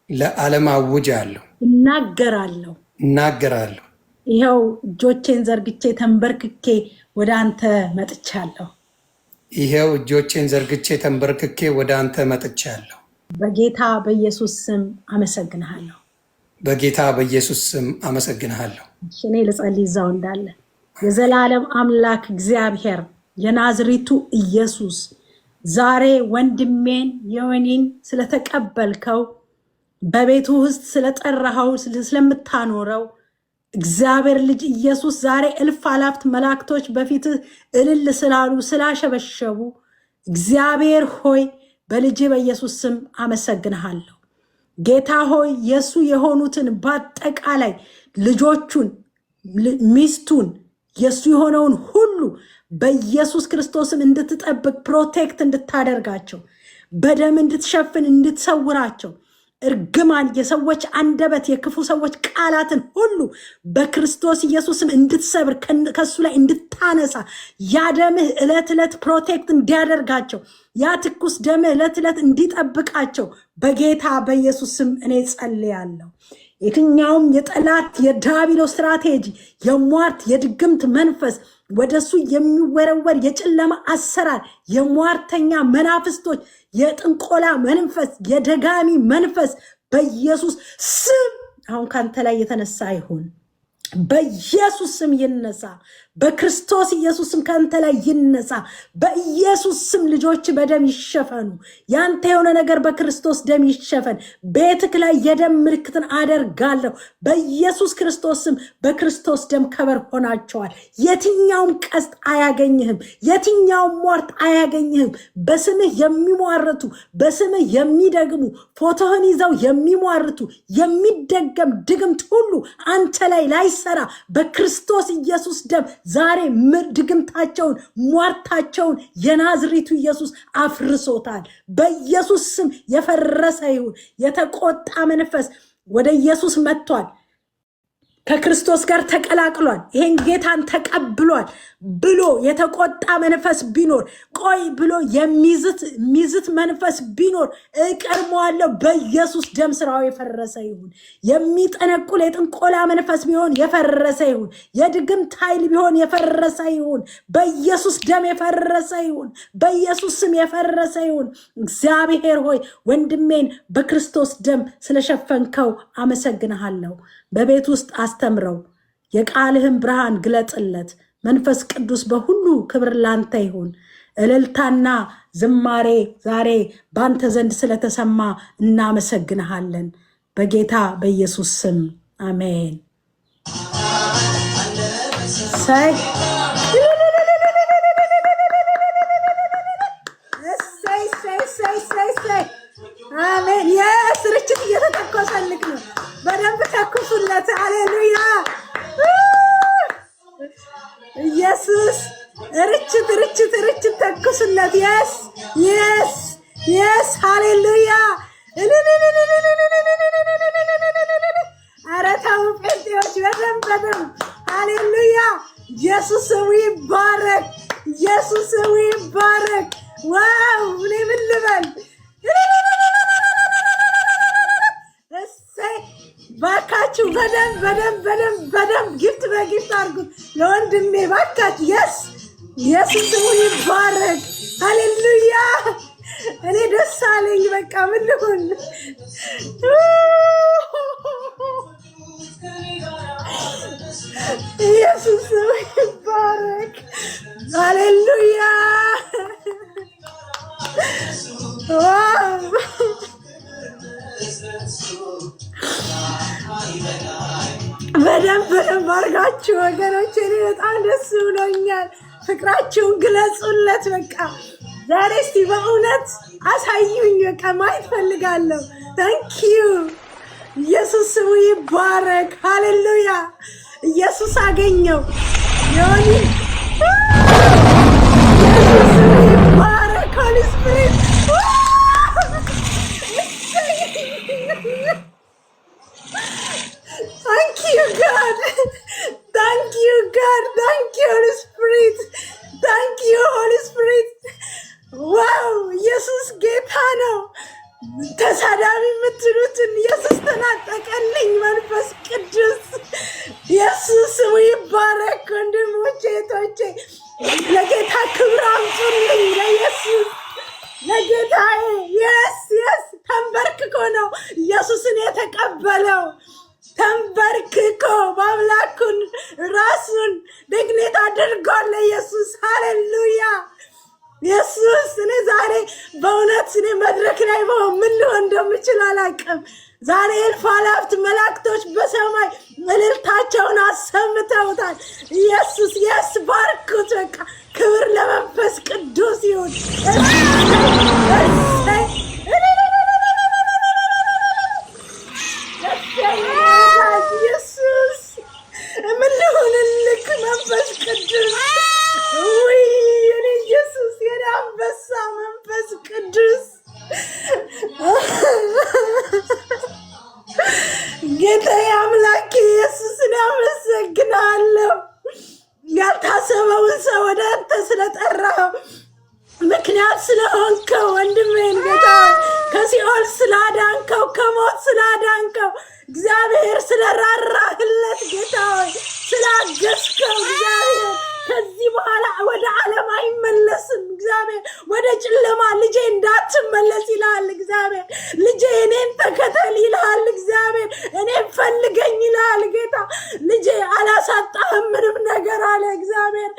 ለዓለም አውጃለሁ፣ እናገራለሁ። ይኸው እጆቼን ዘርግቼ ተንበርክኬ ወደ አንተ መጥቻለሁ። በጌታ በኢየሱስ ስም አመሰግንሃለሁ። እኔ ልጸልይ እዛው እንዳለ። የዘላለም አምላክ እግዚአብሔር የናዝሬቱ ኢየሱስ ዛሬ ወንድሜን ዮኒን ስለተቀበልከው በቤቱ ውስጥ ስለጠራኸው ስለምታኖረው እግዚአብሔር ልጅ ኢየሱስ ዛሬ እልፍ አላፍት መላእክቶች በፊት እልል ስላሉ ስላሸበሸቡ እግዚአብሔር ሆይ በልጅ በኢየሱስ ስም አመሰግንሃለሁ። ጌታ ሆይ የሱ የሆኑትን በአጠቃላይ ልጆቹን፣ ሚስቱን፣ የሱ የሆነውን ሁሉ በኢየሱስ ክርስቶስም እንድትጠብቅ ፕሮቴክት እንድታደርጋቸው በደም እንድትሸፍን እንድትሰውራቸው እርግማን የሰዎች አንደበት የክፉ ሰዎች ቃላትን ሁሉ በክርስቶስ ኢየሱስም እንድትሰብር ከሱ ላይ እንድታነሳ ያ ደምህ ዕለት ዕለት ፕሮቴክት እንዲያደርጋቸው ያ ትኩስ ደምህ ዕለት ዕለት እንዲጠብቃቸው በጌታ በኢየሱስ ስም እኔ ጸልያለሁ። የትኛውም የጠላት የዲያብሎስ ስትራቴጂ የሟርት የድግምት መንፈስ ወደሱ የሚወረወር የጨለማ አሰራር የሟርተኛ መናፍስቶች የጥንቆላ መንፈስ የደጋሚ መንፈስ በኢየሱስ ስም አሁን ካንተ ላይ የተነሳ ይሁን። በኢየሱስ ስም ይነሳ። በክርስቶስ ኢየሱስም ካንተ ላይ ይነሳ። በኢየሱስ ስም ልጆች በደም ይሸፈኑ። ያንተ የሆነ ነገር በክርስቶስ ደም ይሸፈን። ቤትክ ላይ የደም ምልክትን አደርጋለሁ። በኢየሱስ ክርስቶስ ስም በክርስቶስ ደም ከበር ሆናቸዋል። የትኛውም ቀስት አያገኝህም። የትኛውም ሟርት አያገኝህም። በስምህ የሚሟርቱ በስምህ የሚደግሙ ፎቶህን ይዘው የሚሟርቱ የሚደገም ድግምት ሁሉ አንተ ላይ ላይሰራ በክርስቶስ ኢየሱስ ደም ዛሬ ድግምታቸውን ሟርታቸውን የናዝሬቱ ኢየሱስ አፍርሶታል። በኢየሱስ ስም የፈረሰ ይሁን። የተቆጣ መንፈስ ወደ ኢየሱስ መጥቷል። ከክርስቶስ ጋር ተቀላቅሏል ይሄን ጌታን ተቀብሏል ብሎ የተቆጣ መንፈስ ቢኖር ቆይ ብሎ የሚዝት መንፈስ ቢኖር እቀርመዋለሁ በኢየሱስ ደም ስራው የፈረሰ ይሁን የሚጠነቁል የጥንቆላ መንፈስ ቢሆን የፈረሰ ይሁን የድግምት ኃይል ቢሆን የፈረሰ ይሁን በኢየሱስ ደም የፈረሰ ይሁን በኢየሱስ ስም የፈረሰ ይሁን እግዚአብሔር ሆይ ወንድሜን በክርስቶስ ደም ስለሸፈንከው አመሰግንሃለሁ በቤት ውስጥ አስተምረው የቃልህን ብርሃን ግለጽለት መንፈስ ቅዱስ በሁሉ ክብር ላንተ ይሁን እልልታና ዝማሬ ዛሬ ባንተ ዘንድ ስለተሰማ እናመሰግንሃለን በጌታ በኢየሱስ ስም አሜን ሳይ አሜን የስርጭት እየተተኮሰልክ ነው በደንብ ተኩሱለት ሃሌሉያ ኢየሱስ ርችት ተኩሱለት yes ሃሌሉያ ኧረ ተው ጴንጤዎች በደንብ ሃሌሉያ ኢየሱስ ይባረክ ኢየሱስ ይባረክ ዋው እኔ ምን ልበል ባካችሁ በደንብ ጊፍት በጊፍት አድርጉት ለወንድሜ ባካችሁ ኢየሱስ ይባረክ ሃሌሉያ እኔ ደስ አለኝ በቃ ምን ልሁን ኢየሱስ ይባረክ ሃሌሉያ ዋው በደንብ አድርጋችሁ ወገኖቼ እኔ በጣም ደስ ብሎኛል ፍቅራችሁን ግለጹለት በቃ ዛሬ እስቲ በእውነት አሳዩኝ በቃ ማየት ፈልጋለሁ ታንክ ዩ ኢየሱስ ይባረክ ሃሌሉያ ኢየሱስ አገኘው ዮኒ ኢየሱስ ይባረክ ሆሊ ስፒሪት Thank you, God. Thank you, God. Thank you, Holy Spirit. Thank you, Holy Spirit. Wow, ኢየሱስ ጌታ ነው። ተሳዳቢ የምትሉትን ኢየሱስ ተናጠቀልኝ መንፈስ ቅዱስ ኢየሱስ ይባረክ ወንድሞቼ እህቶቼ ለጌታ ክብር አምጡልኝ ለኢየሱስ ለጌታዬ yes ተንበርክኮ ነው ኢየሱስን የተቀበለው ተንበርክኮ በአምላኩን ራሱን ደግኔት አድርጓል ለኢየሱስ ሃሌሉያ ኢየሱስ እኔ ዛሬ በእውነት እኔ መድረክ ላይ ምን ልሆን እንደምችል አላውቅም ዛሬ እልፍ አእላፋት መላእክቶች በሰማይ እልልታቸውን አሰምተውታል ኢየሱስ ባርኩት በቃ ክብር ለመንፈስ ቅዱስ ይሁን ኢየሱስ ምን ልሁንልክ መንፈስ ቅዱስ ውይ የኔ ኢየሱስ የኔ አንበሳ መንፈስ ቅዱስ ጌታዬ አምላኬ ኢየሱስን አመሰግናለሁ ያልታሰበውን ሰው ወደ አንተ ስለጠራኸው ምክንያት ስለሆንከው ወንድሜን ጌታ ከሲኦል ስላዳንከው ከሞት ስላዳንከው እግዚአብሔር ስለራራህለት ጌታ ስላገዝከው እግዚአብሔር ከዚህ በኋላ ወደ ዓለም አይመለስም እግዚአብሔር ወደ ጨለማ ልጄ እንዳትመለስ ይላል እግዚአብሔር ልጄ እኔን ተከተል ይላል እግዚአብሔር እኔን ፈልገኝ ይላል ጌታ ልጄ አላሳጣህም ምንም ነገር አለ እግዚአብሔር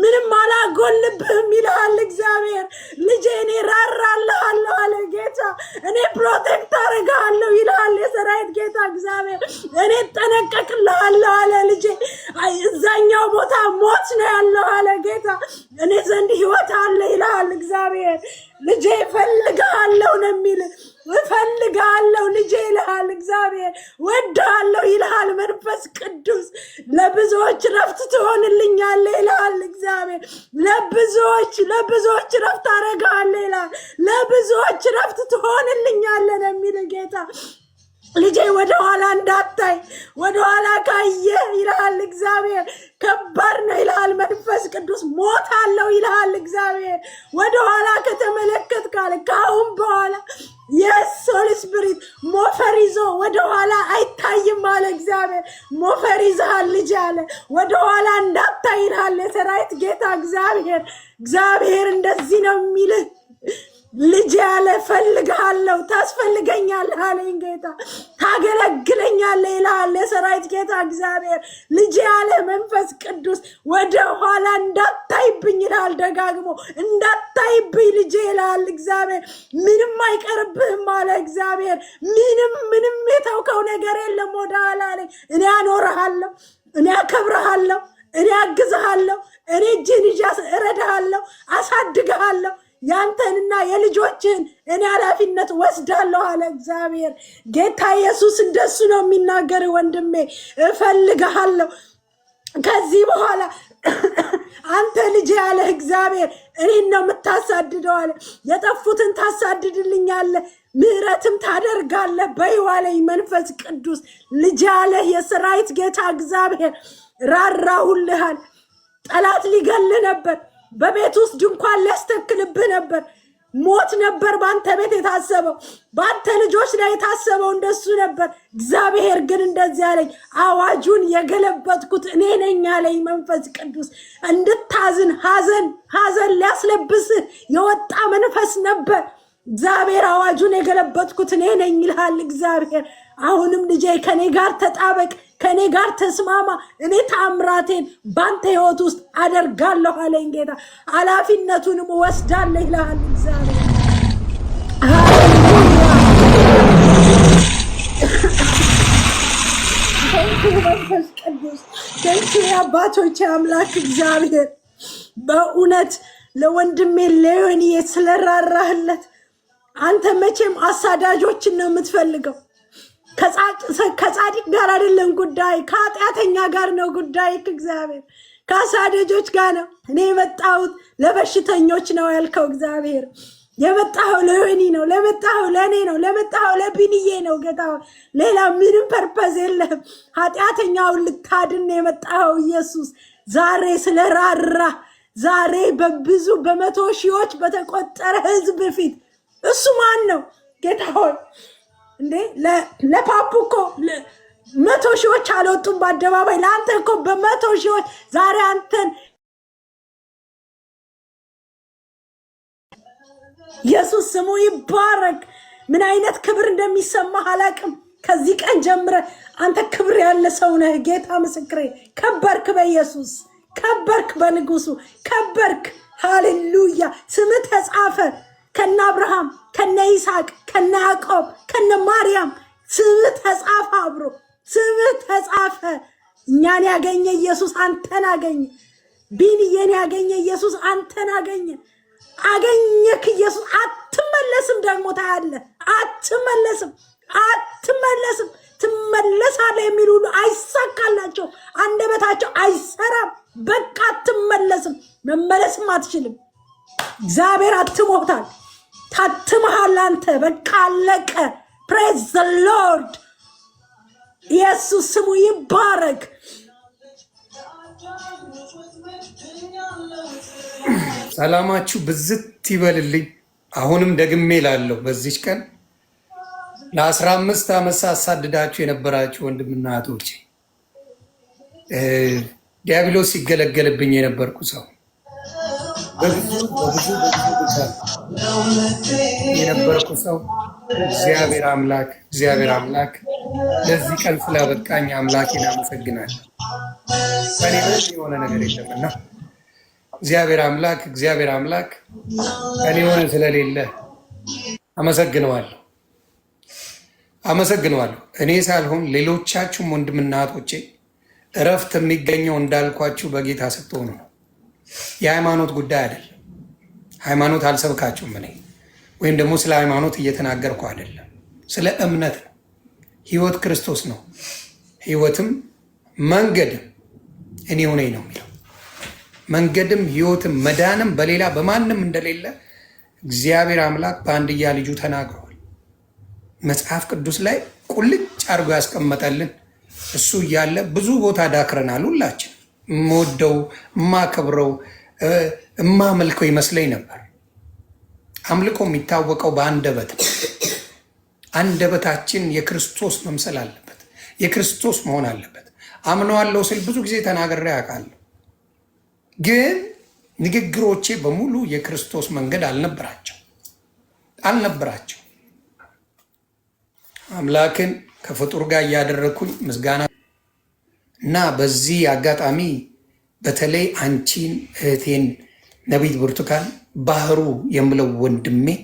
ምንም አላጎልብህም ይላል እግዚአብሔር ልጄ እኔ ራራልሃለሁ አለ ጌታ እኔ ፕሮቴክት አደርግሃለሁ ይላል የሰራዊት ጌታ እግዚአብሔር እኔ እጠነቀቅልሃለሁ አለ ልጄ እዛኛው ቦታ ሞት ነው ያለው አለ ጌታ እኔ ዘንድ ህይወት አለ ይላል እግዚአብሔር ልጄ እፈልግሃለሁ ነው የሚል እፈልግሃለሁ ልጄ ይልሃል እግዚአብሔር ወድሃለሁ ይልሃል መንፈስ ቅዱስ ለብዙዎች ረፍት ትሆንልኛለህ ይልሃል እግዚአብሔር ለብዙዎች ረፍት አደርግሃለሁ ይልሃል ለብዙዎች ረፍት ትሆንልኛለህ ነው የሚል ጌታ ልጄ ወደኋላ እንዳታይ፣ ወደኋላ ካየ ይልሃል እግዚአብሔር ከባድ ነው ይልሃል መንፈስ ቅዱስ። ሞት አለው ይልሃል እግዚአብሔር። ወደኋላ ከተመለከት ካለ ከአሁን በኋላ የሶል ስፒሪት ሞፈር ይዞ ወደኋላ አይታይም አለ እግዚአብሔር። ሞፈር ይዘሃል ልጅ አለ። ወደኋላ እንዳታይ ይልሃል የሰራዊት ጌታ እግዚአብሔር። እግዚአብሔር እንደዚህ ነው የሚልህ ልጅ ያለ ፈልግሃለሁ፣ ታስፈልገኛለህ አለኝ ጌታ። ታገለግለኛለህ ይልሃል የሰራዊት ጌታ እግዚአብሔር። ልጅ ያለ መንፈስ ቅዱስ ወደ ኋላ እንዳታይብኝ ይልሃል ደጋግሞ። እንዳታይብኝ ልጅ ይልሃል እግዚአብሔር። ምንም አይቀርብህም አለ እግዚአብሔር። ምንም የተውከው ነገር የለም ወደ ኋላ አለኝ። እኔ አኖርሃለሁ፣ እኔ አከብረሃለሁ፣ እኔ አግዝሃለሁ፣ እኔ እጅህን ይዤ እረዳሃለሁ፣ አሳድግሃለሁ። ያንተንና የልጆችን እኔ ኃላፊነት ወስዳለሁ አለ እግዚአብሔር። ጌታ ኢየሱስ እንደሱ ነው የሚናገር ወንድሜ። እፈልግሃለሁ ከዚህ በኋላ አንተ ልጅ ያለ እግዚአብሔር እኔን ነው የምታሳድደው አለ። የጠፉትን ታሳድድልኛለህ፣ ምሕረትም ታደርጋለህ በይዋለኝ መንፈስ ቅዱስ። ልጅ ያለ የሰራዊት ጌታ እግዚአብሔር ራራሁልሃል። ጠላት ሊገል ነበር፣ በቤት ውስጥ ድንኳን ሊያስተክልብህ ነበር። ሞት ነበር በአንተ ቤት የታሰበው፣ በአንተ ልጆች ላይ የታሰበው እንደሱ ነበር። እግዚአብሔር ግን እንደዚህ አለኝ፣ አዋጁን የገለበጥኩት እኔ ነኝ አለኝ መንፈስ ቅዱስ። እንድታዝን ሐዘን ሊያስለብስህ የወጣ መንፈስ ነበር። እግዚአብሔር አዋጁን የገለበጥኩት እኔ ነኝ ይልሃል እግዚአብሔር። አሁንም ልጄ ከኔ ጋር ተጣበቅ፣ ከኔ ጋር ተስማማ። እኔ ታምራቴን ባንተ ህይወት ውስጥ አደርጋለሁ አለኝ ጌታ። ኃላፊነቱንም ወስዳለሁ ይልሃል እግዚአብሔር። መንፈስ ቅዱስ ተንኩ አባቶች አምላክ እግዚአብሔር በእውነት ለወንድሜ ለዮኒ ስለራራህለት። አንተ መቼም አሳዳጆችን ነው የምትፈልገው። ከጻድቅ ጋር አይደለም ጉዳይ፣ ከኃጢአተኛ ጋር ነው ጉዳይ። እግዚአብሔር ከአሳዳጆች ጋር ነው። እኔ የመጣሁት ለበሽተኞች ነው ያልከው እግዚአብሔር። የመጣኸው ለዮኒ ነው፣ ለመጣኸው ለእኔ ነው፣ ለመጣኸው ለቢንዬ ነው ጌታ። ሌላ ምንም ፐርፐዝ የለህም። ኃጢአተኛውን ልታድን የመጣኸው ኢየሱስ ዛሬ ስለራራ፣ ዛሬ በብዙ በመቶ ሺዎች በተቆጠረ ህዝብ ፊት እሱ ማን ነው ጌታ ሆይ? እንዴ ለፓፑ እኮ 100 ሺዎች አልወጡም በአደባባይ። ለአንተ እኮ በ100 ሺዎች ዛሬ አንተን ኢየሱስ ስሙ ይባረክ። ምን አይነት ክብር እንደሚሰማህ አላቅም። ከዚህ ቀን ጀምረ አንተ ክብር ያለ ሰው ነህ ጌታ ምስክሬ። ከበርክ በኢየሱስ፣ ከበርክ በንጉሱ፣ ከበርክ። ሃሌሉያ። ስምህ ተጻፈ ከነ አብርሃም፣ ከነ ይስሐቅ፣ ከነ ያዕቆብ፣ ከነ ማርያም ስምህ ተጻፈ አብሮ፣ ስምህ ተጻፈ። እኛን ያገኘ ኢየሱስ አንተን አገኘ። ቢንዬን ያገኘ ኢየሱስ አንተን አገኘ። አገኘክ ኢየሱስ። አትመለስም ደግሞ ታያለህ። አትመለስም። ትመለሳለህ የሚሉ ሁሉ አይሳካላቸው፣ አንደበታቸው አይሰራም። በቃ አትመለስም። መመለስም አትችልም። እግዚአብሔር አትሞታል። ታትመሃል አንተ። በቃ አለቀ። ፕሬዝ ዘ ሎርድ። ኢየሱስ ስሙ ይባረክ። ሰላማችሁ ብዝት ይበልልኝ። አሁንም ደግሜ ላለሁ በዚች ቀን ለ15 ዓመት ሳሳድዳችሁ የነበራችሁ ወንድምና እህቶቼ፣ ዲያብሎስ ሲገለገልብኝ የነበርኩ ሰው በብዙ የነበርኩ ሰው እግዚአብሔር አምላክ ለዚህ ቀን ስላበቃኝ አምላኬን አመሰግናለሁ። ከኔ በላይ የሆነ ነገር የለምና እግዚአብሔር አምላክ ከኔ የሆነ ስለሌለ አመሰግነዋለሁ። እኔ ሳልሆን ሌሎቻችሁም ወንድምና እህቶቼ እረፍት የሚገኘው እንዳልኳችሁ በጌታ ስትሆኑ ነው። የሃይማኖት ጉዳይ አይደለም። ሃይማኖት አልሰብካችሁም። እኔ ወይም ደግሞ ስለ ሃይማኖት እየተናገርኩ አይደለም። ስለ እምነት ነው። ህይወት ክርስቶስ ነው። ህይወትም መንገድም እኔ ሆነኝ ነው የሚለው። መንገድም ህይወትም መዳንም በሌላ በማንም እንደሌለ እግዚአብሔር አምላክ በአንድያ ልጁ ተናግሯል። መጽሐፍ ቅዱስ ላይ ቁልጭ አድርጎ ያስቀመጠልን እሱ እያለ ብዙ ቦታ ዳክረናል። ሁላችን የምወደው የማከብረው የማመልከው ይመስለኝ ነበር። አምልኮ የሚታወቀው በአንደበት ነው። አንደበታችን የክርስቶስ መምሰል አለበት፣ የክርስቶስ መሆን አለበት። አምነዋለሁ ስል ብዙ ጊዜ ተናግሬ አውቃለሁ፣ ግን ንግግሮቼ በሙሉ የክርስቶስ መንገድ አልነበራቸው። አምላክን ከፍጡር ጋር እያደረግኩኝ ምስጋና እና በዚህ አጋጣሚ በተለይ አንቺን እህቴን ነቢይ ብርቱካን ባህሩ የምለው ወንድሜን፣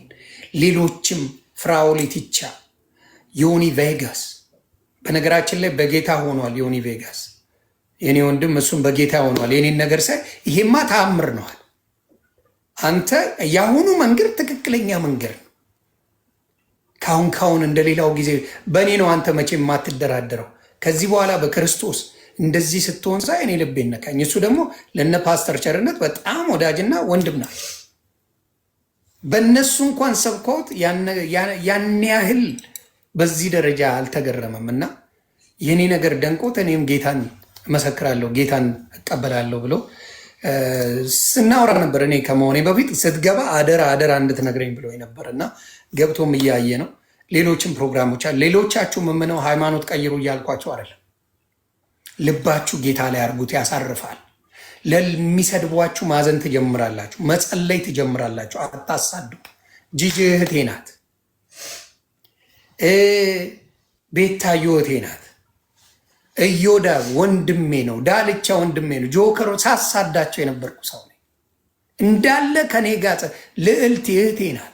ሌሎችም ፍራኦል ኢቲቻ፣ ዮኒ ቬጋስ በነገራችን ላይ በጌታ ሆኗል። ዮኒ ቬጋስ የኔ ወንድም እሱም በጌታ ሆኗል። የኔን ነገር ሳይ ይሄማ ተአምር ነዋል። አንተ የአሁኑ መንገድ ትክክለኛ መንገድ ነው። ካሁን እንደሌላው ጊዜ በእኔ ነው አንተ መቼ የማትደራደረው። ከዚህ በኋላ በክርስቶስ እንደዚህ ስትሆን ሳይ እኔ ልቤን ነካኝ። እሱ ደግሞ ለነ ፓስተር ቸርነት በጣም ወዳጅና ወንድም ናቸው። በእነሱ እንኳን ሰብከውት ያን ያህል በዚህ ደረጃ አልተገረመም። እና የኔ ነገር ደንቆት እኔም ጌታን እመሰክራለሁ ጌታን እቀበላለሁ ብሎ ስናወራ ነበር። እኔ ከመሆኔ በፊት ስትገባ አደራ እንድትነግረኝ ብሎ ነበር እና ገብቶም እያየ ነው። ሌሎችም ፕሮግራሞች አሉ። ሌሎቻችሁ የምምነው ሃይማኖት ቀይሩ እያልኳቸው አይደለም። ልባችሁ ጌታ ላይ አድርጉት፣ ያሳርፋል። ለሚሰድቧችሁ ማዘን ትጀምራላችሁ፣ መጸለይ ትጀምራላችሁ። አታሳዱ። ጂጂ እህቴ ናት፣ ቤታዮ እህቴ ናት፣ እዮዳ ወንድሜ ነው፣ ዳልቻ ወንድሜ ነው። ጆከሮ ሳሳዳቸው የነበርኩ ሰው ነኝ እንዳለ ከኔ ጋር። ልዕልት እህቴ ናት።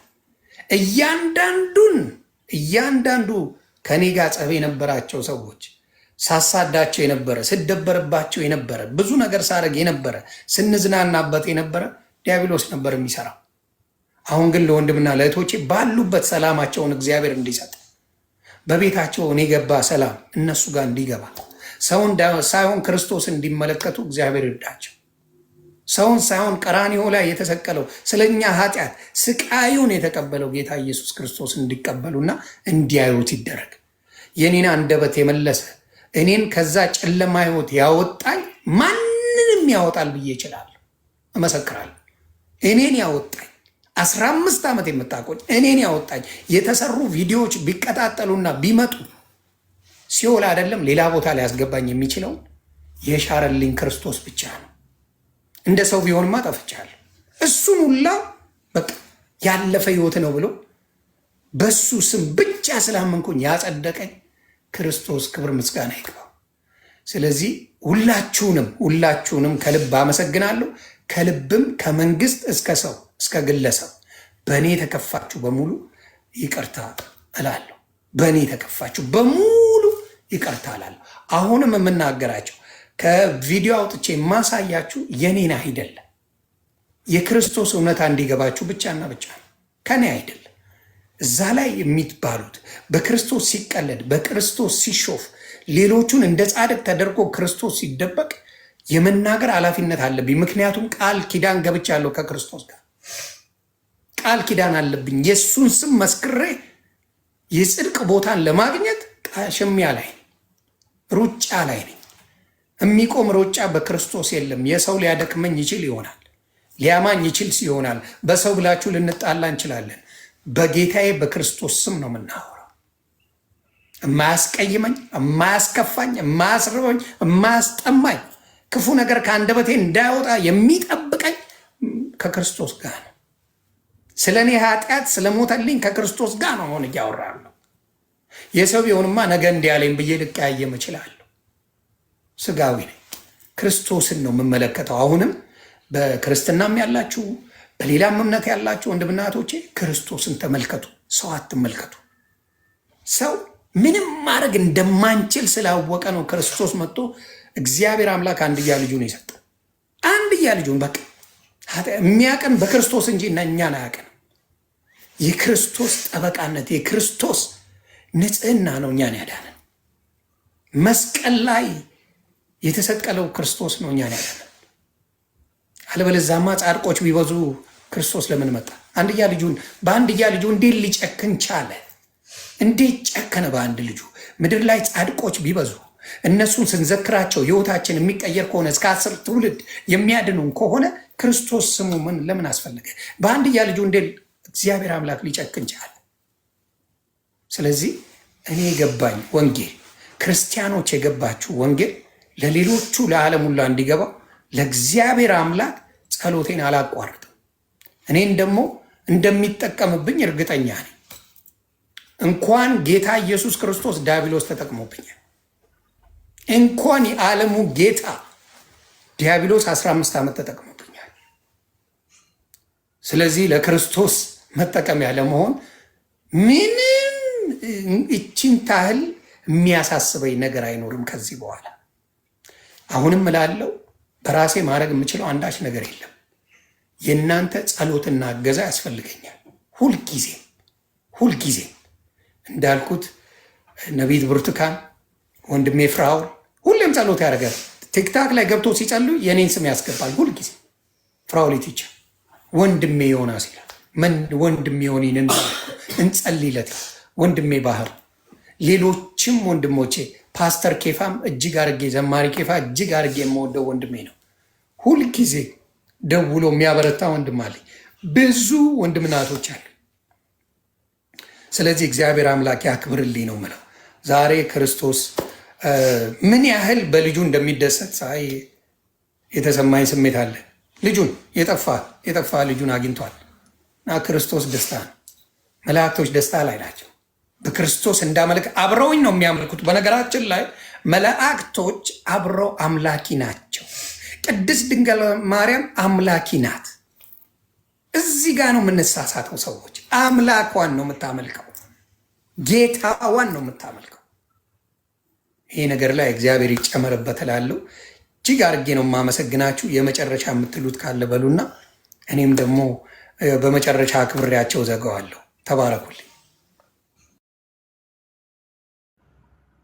እያንዳንዱ ከኔ ጋር ጸብ የነበራቸው ሰዎች ሳሳዳቸው የነበረ ስደበርባቸው የነበረ ብዙ ነገር ሳረግ የነበረ ስንዝናናበት የነበረ ዲያብሎስ ነበር የሚሰራው። አሁን ግን ለወንድምና ለእህቶቼ ባሉበት ሰላማቸውን እግዚአብሔር እንዲሰጥ በቤታቸውን የገባ ሰላም እነሱ ጋር እንዲገባ ሰውን ሳይሆን ክርስቶስ እንዲመለከቱ እግዚአብሔር ይርዳቸው። ሰውን ሳይሆን ቀራንዮ ላይ የተሰቀለው ስለኛ ኃጢአት ስቃዩን የተቀበለው ጌታ ኢየሱስ ክርስቶስ እንዲቀበሉና እንዲያዩት ይደረግ። የኔን አንደበት የመለሰ እኔን ከዛ ጨለማ ሕይወት ያወጣኝ ማንንም ያወጣል ብዬ እችላለሁ፣ እመሰክራለሁ። እኔን ያወጣኝ 15 ዓመት የምታቆኝ እኔን ያወጣኝ የተሰሩ ቪዲዮዎች ቢቀጣጠሉና ቢመጡ ሲኦል አይደለም ሌላ ቦታ ላይ ያስገባኝ የሚችለው የሻረልኝ ክርስቶስ ብቻ ነው። እንደ ሰው ቢሆንማ ጠፍቻለሁ። እሱን ሁላ በቃ ያለፈ ሕይወት ነው ብሎ በሱ ስም ብቻ ስላመንኩኝ ያጸደቀኝ ክርስቶስ ክብር ምስጋና ይግባው። ስለዚህ ሁላችሁንም ከልብ አመሰግናለሁ። ከልብም ከመንግስት እስከ ሰው እስከ ግለሰብ በእኔ የተከፋችሁ በሙሉ ይቅርታ እላለሁ። በእኔ የተከፋችሁ በሙሉ ይቅርታ እላለሁ። አሁንም የምናገራቸው ከቪዲዮ አውጥቼ የማሳያችሁ የኔን አይደለም፣ የክርስቶስ እውነታ እንዲገባችሁ ብቻና ብቻ ነው፣ ከኔ አይደለም። እዛ ላይ የሚባሉት በክርስቶስ ሲቀለድ በክርስቶስ ሲሾፍ ሌሎቹን እንደ ጻድቅ ተደርጎ ክርስቶስ ሲደበቅ የመናገር ኃላፊነት አለብኝ። ምክንያቱም ቃል ኪዳን ገብቻለሁ ከክርስቶስ ጋር ቃል ኪዳን አለብኝ። የእሱን ስም መስክሬ የጽድቅ ቦታን ለማግኘት ሽሚያ ላይ ነኝ፣ ሩጫ ላይ ነኝ። የሚቆም ሩጫ በክርስቶስ የለም። የሰው ሊያደክመኝ ይችል ይሆናል፣ ሊያማኝ ይችል ይሆናል። በሰው ብላችሁ ልንጣላ እንችላለን። በጌታዬ በክርስቶስ ስም ነው የምናወራው። የማያስቀይመኝ፣ የማያስከፋኝ፣ የማያስርበኝ፣ የማያስጠማኝ ክፉ ነገር ከአንደበቴ እንዳይወጣ የሚጠብቀኝ ከክርስቶስ ጋር ነው። ስለ እኔ ኃጢአት ስለሞተልኝ ከክርስቶስ ጋር ነው አሁን እያወራለሁ። የሰው ቢሆንማ ነገ እንዲያለኝ ብዬ ልቀያየም እችላለሁ። ስጋዊ ነኝ። ክርስቶስን ነው የምመለከተው። አሁንም በክርስትናም ያላችሁ በሌላም እምነት ያላችሁ ወንድምና እህቶቼ ክርስቶስን ተመልከቱ፣ ሰው አትመልከቱ። ሰው ምንም ማድረግ እንደማንችል ስላወቀ ነው ክርስቶስ መጥቶ እግዚአብሔር አምላክ አንድያ ልጁን የሰጠ። አንድያ ልጁን በቃ የሚያቀን በክርስቶስ እንጂ እኛን አያቀን። የክርስቶስ ጠበቃነት የክርስቶስ ንጽህና ነው እኛን ያዳነን። መስቀል ላይ የተሰቀለው ክርስቶስ ነው እኛን ያዳነን። አለበለዚያማ ጻድቆች ቢበዙ ክርስቶስ ለምን መጣ? በአንድያ ልጁ እንዴት ሊጨክን ቻለ? እንዴት ጨከነ በአንድ ልጁ። ምድር ላይ ጻድቆች ቢበዙ እነሱን ስንዘክራቸው ህይወታችን የሚቀየር ከሆነ እስከ 10 ትውልድ የሚያድኑን ከሆነ ክርስቶስ ስሙ ለምን አስፈለገ? በአንድያ ልጁ እንዴት እግዚአብሔር አምላክ ሊጨክን ቻለ? ስለዚህ እኔ የገባኝ ወንጌል፣ ክርስቲያኖች የገባችሁ ወንጌል ለሌሎቹ ለዓለም ሁሉ እንዲገባው ለእግዚአብሔር አምላክ ጸሎቴን አላቋርጥም። እኔን ደግሞ እንደሚጠቀምብኝ እርግጠኛ ነኝ። እንኳን ጌታ ኢየሱስ ክርስቶስ ዲያብሎስ ተጠቅሞብኛል። እንኳን የዓለሙ ጌታ ዲያብሎስ 15 ዓመት ተጠቅሞብኛል። ስለዚህ ለክርስቶስ መጠቀሚያ ለመሆን ምንም እችን ታህል የሚያሳስበኝ ነገር አይኖርም ከዚህ በኋላ። አሁንም እላለሁ በራሴ ማድረግ የምችለው አንዳች ነገር የለም። የእናንተ ጸሎትና እገዛ ያስፈልገኛል። ሁልጊዜ እንዳልኩት ነቢት ብርቱካን፣ ወንድሜ ፍራውል ሁሌም ጸሎት ያደርጋል። ቲክታክ ላይ ገብቶ ሲጸልዩ የኔን ስም ያስገባል። ሁልጊዜ ፍራውል ቲቻ ወንድሜ ዮናስ ይላል። ወንድሜ ዮኒን እንጸልይለት፣ ወንድሜ ባህር፣ ሌሎችም ወንድሞቼ፣ ፓስተር ኬፋም እጅግ አርጌ፣ ዘማሪ ኬፋ እጅግ አርጌ የምወደው ወንድሜ ነው። ሁልጊዜ ደውሎ የሚያበረታ ወንድም አለኝ። ብዙ ወንድምናቶች አሉ። ስለዚህ እግዚአብሔር አምላክ ያክብርልኝ ነው የምለው። ዛሬ ክርስቶስ ምን ያህል በልጁ እንደሚደሰት ሳይ የተሰማኝ ስሜት አለ። ልጁን የጠፋ ልጁን አግኝቷል እና ክርስቶስ ደስታ ነው። መላእክቶች ደስታ ላይ ናቸው። በክርስቶስ እንዳመልክ አብረውኝ ነው የሚያመልኩት። በነገራችን ላይ መላእክቶች አብረው አምላኪ ናቸው። ቅድስት ድንግል ማርያም አምላኪ ናት። እዚህ ጋር ነው የምንሳሳተው ሰዎች። አምላኳን ነው የምታመልከው፣ ጌታዋን ነው የምታመልከው። ይሄ ነገር ላይ እግዚአብሔር ይጨመርበት እላለሁ። እጅግ አድርጌ ነው የማመሰግናችሁ። የመጨረሻ የምትሉት ካለ በሉና እኔም ደግሞ በመጨረሻ አክብሬያቸው ዘጋዋለሁ። ተባረኩልኝ።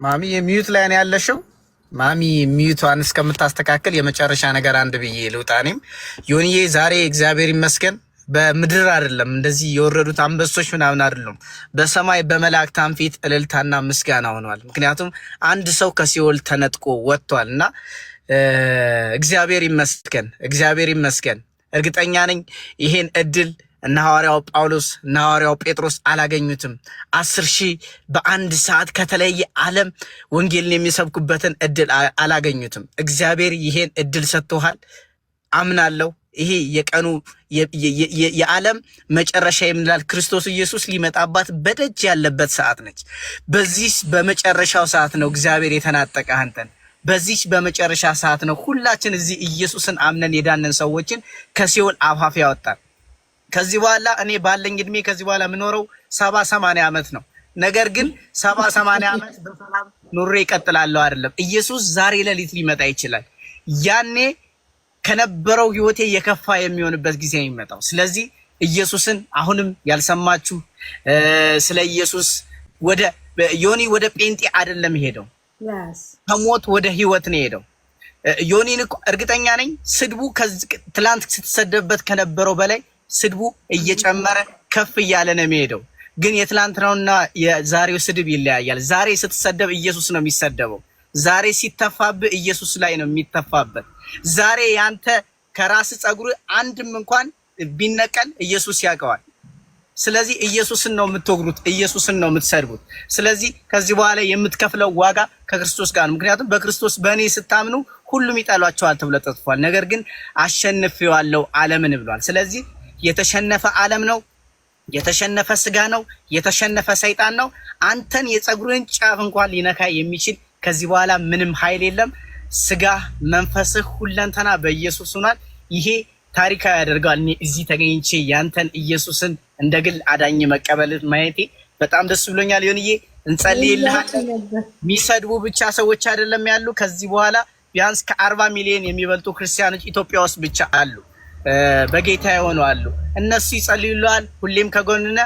ማሚ የሚዩት ላይ ነው ያለሽው። ማሚ ሚዩቷን እስከምታስተካከል የመጨረሻ ነገር አንድ ብዬ ልውጣ። እኔም ዮኒዬ ዛሬ እግዚአብሔር ይመስገን በምድር አይደለም እንደዚህ የወረዱት አንበሶች ምናምን አይደሉም፣ በሰማይ በመላእክታን ፊት እልልታና ምስጋና ሆኗል። ምክንያቱም አንድ ሰው ከሲኦል ተነጥቆ ወጥቷል እና እግዚአብሔር ይመስገን። እርግጠኛ ነኝ ይሄን እድል እነ ሐዋርያው ጳውሎስ እነ ሐዋርያው ጴጥሮስ አላገኙትም። 10,000 በአንድ ሰዓት ከተለየ ዓለም ወንጌልን የሚሰብኩበትን እድል አላገኙትም። እግዚአብሔር ይሄን እድል ሰጥቶሃል፣ አምናለሁ። ይሄ የቀኑ የዓለም መጨረሻ የምንላል ክርስቶስ ኢየሱስ ሊመጣባት በደጅ ያለበት ሰዓት ነች። በዚህ በመጨረሻው ሰዓት ነው እግዚአብሔር የተናጠቀ አንተን። በዚህ በመጨረሻ ሰዓት ነው ሁላችን እዚህ ኢየሱስን አምነን የዳነን ሰዎችን ከሲኦል አፋፍ ያወጣል። ከዚህ በኋላ እኔ ባለኝ እድሜ ከዚህ በኋላ የምኖረው 70-80 ዓመት ነው። ነገር ግን 70-80 ዓመት በሰላም ኑሬ ይቀጥላለሁ አይደለም። ኢየሱስ ዛሬ ሌሊት ሊመጣ ይችላል። ያኔ ከነበረው ህይወቴ የከፋ የሚሆንበት ጊዜ የሚመጣው። ስለዚህ ኢየሱስን አሁንም ያልሰማችሁ ስለ ኢየሱስ ዮኒ ወደ ጴንጤ አይደለም ሄደው፣ ከሞት ወደ ህይወት ነው ሄደው። ዮኒን እርግጠኛ ነኝ ስድቡ ትላንት ስትሰደብበት ከነበረው በላይ ስድቡ እየጨመረ ከፍ እያለ ነው የሚሄደው። ግን የትላንትናውና የዛሬው ስድብ ይለያያል። ዛሬ ስትሰደብ ኢየሱስ ነው የሚሰደበው። ዛሬ ሲተፋብህ ኢየሱስ ላይ ነው የሚተፋበት። ዛሬ ያንተ ከራስ ጸጉር አንድም እንኳን ቢነቀል ኢየሱስ ያውቀዋል። ስለዚህ ኢየሱስን ነው የምትወግሩት፣ ኢየሱስን ነው የምትሰድቡት። ስለዚህ ከዚህ በኋላ የምትከፍለው ዋጋ ከክርስቶስ ጋር ነው። ምክንያቱም በክርስቶስ በእኔ ስታምኑ ሁሉም ይጠሏቸዋል ተብሎ ተጽፏል። ነገር ግን አሸንፌዋለሁ ዓለምን ብሏል። ስለዚህ የተሸነፈ ዓለም ነው፣ የተሸነፈ ስጋ ነው፣ የተሸነፈ ሰይጣን ነው። አንተን የጸጉርን ጫፍ እንኳን ሊነካ የሚችል ከዚህ በኋላ ምንም ኃይል የለም። ስጋ መንፈስህ ሁለንተና በኢየሱስ ሆኗል። ይሄ ታሪካዊ ያደርጋል። እኔ እዚህ ተገኝቼ ያንተን ኢየሱስን እንደ ግል አዳኝ መቀበል ማየቴ በጣም ደስ ብሎኛል። ዮኒዬ እንጸልይልሃለን። የሚሰድቡ ብቻ ሰዎች አይደለም ያሉ። ከዚህ በኋላ ቢያንስ ከ40 ሚሊዮን የሚበልጡ ክርስቲያኖች ኢትዮጵያ ውስጥ ብቻ አሉ፣ በጌታ የሆኑ አሉ። እነሱ ይጸልዩልሃል። ሁሌም ከጎንነ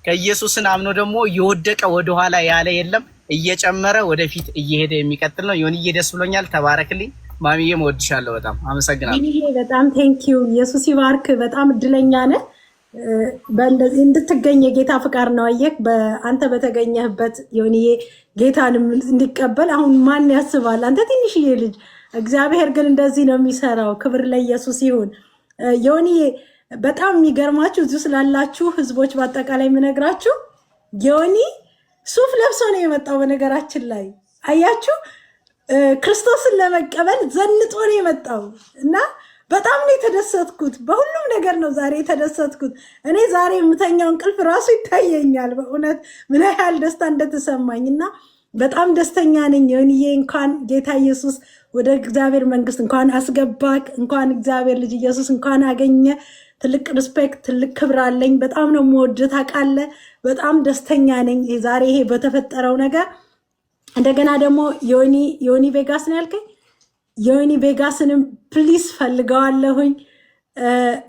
ከኢየሱስን አምኖ ደግሞ የወደቀ ወደኋላ ያለ የለም፣ እየጨመረ ወደፊት እየሄደ የሚቀጥል ነው። ዮኒዬ ደስ ብሎኛል። ተባረክልኝ። ማሚዬም እወድሻለሁ። በጣም አመሰግናለሁ። በጣም ቴንኪዩ። ኢየሱስ ይባርክ። በጣም እድለኛ ነህ። በእንደዚህ እንድትገኝ የጌታ ፍቃድ ነው። አየህ በአንተ በተገኘህበት ዮኒዬ ጌታንም እንዲቀበል አሁን ማን ያስባል? አንተ ትንሽዬ ልጅ፣ እግዚአብሔር ግን እንደዚህ ነው የሚሰራው። ክብር ለኢየሱስ ይሁን። ዮኒዬ በጣም የሚገርማችሁ እዚሁ ስላላችሁ ህዝቦች በአጠቃላይ የምነግራችሁ ዮኒ ሱፍ ለብሶ ነው የመጣው። በነገራችን ላይ አያችሁ ክርስቶስን ለመቀበል ዘንጦ ነው የመጣው እና በጣም ነው የተደሰትኩት። በሁሉም ነገር ነው ዛሬ የተደሰትኩት። እኔ ዛሬ የምተኛው እንቅልፍ ራሱ ይታየኛል በእውነት ምን ያህል ደስታ እንደተሰማኝ እና በጣም ደስተኛ ነኝ። ዮኒዬ እንኳን ጌታ ኢየሱስ ወደ እግዚአብሔር መንግስት እንኳን አስገባክ፣ እንኳን እግዚአብሔር ልጅ ኢየሱስ እንኳን አገኘ። ትልቅ ሪስፔክት፣ ትልቅ ክብር አለኝ። በጣም ነው የምወድህ ታውቃለህ። በጣም ደስተኛ ነኝ ዛሬ ይሄ በተፈጠረው ነገር። እንደገና ደግሞ ዮኒ ቬጋስ ነው ያልከኝ። ዮኒ ቬጋስንም ፕሊስ ፈልገዋለሁኝ።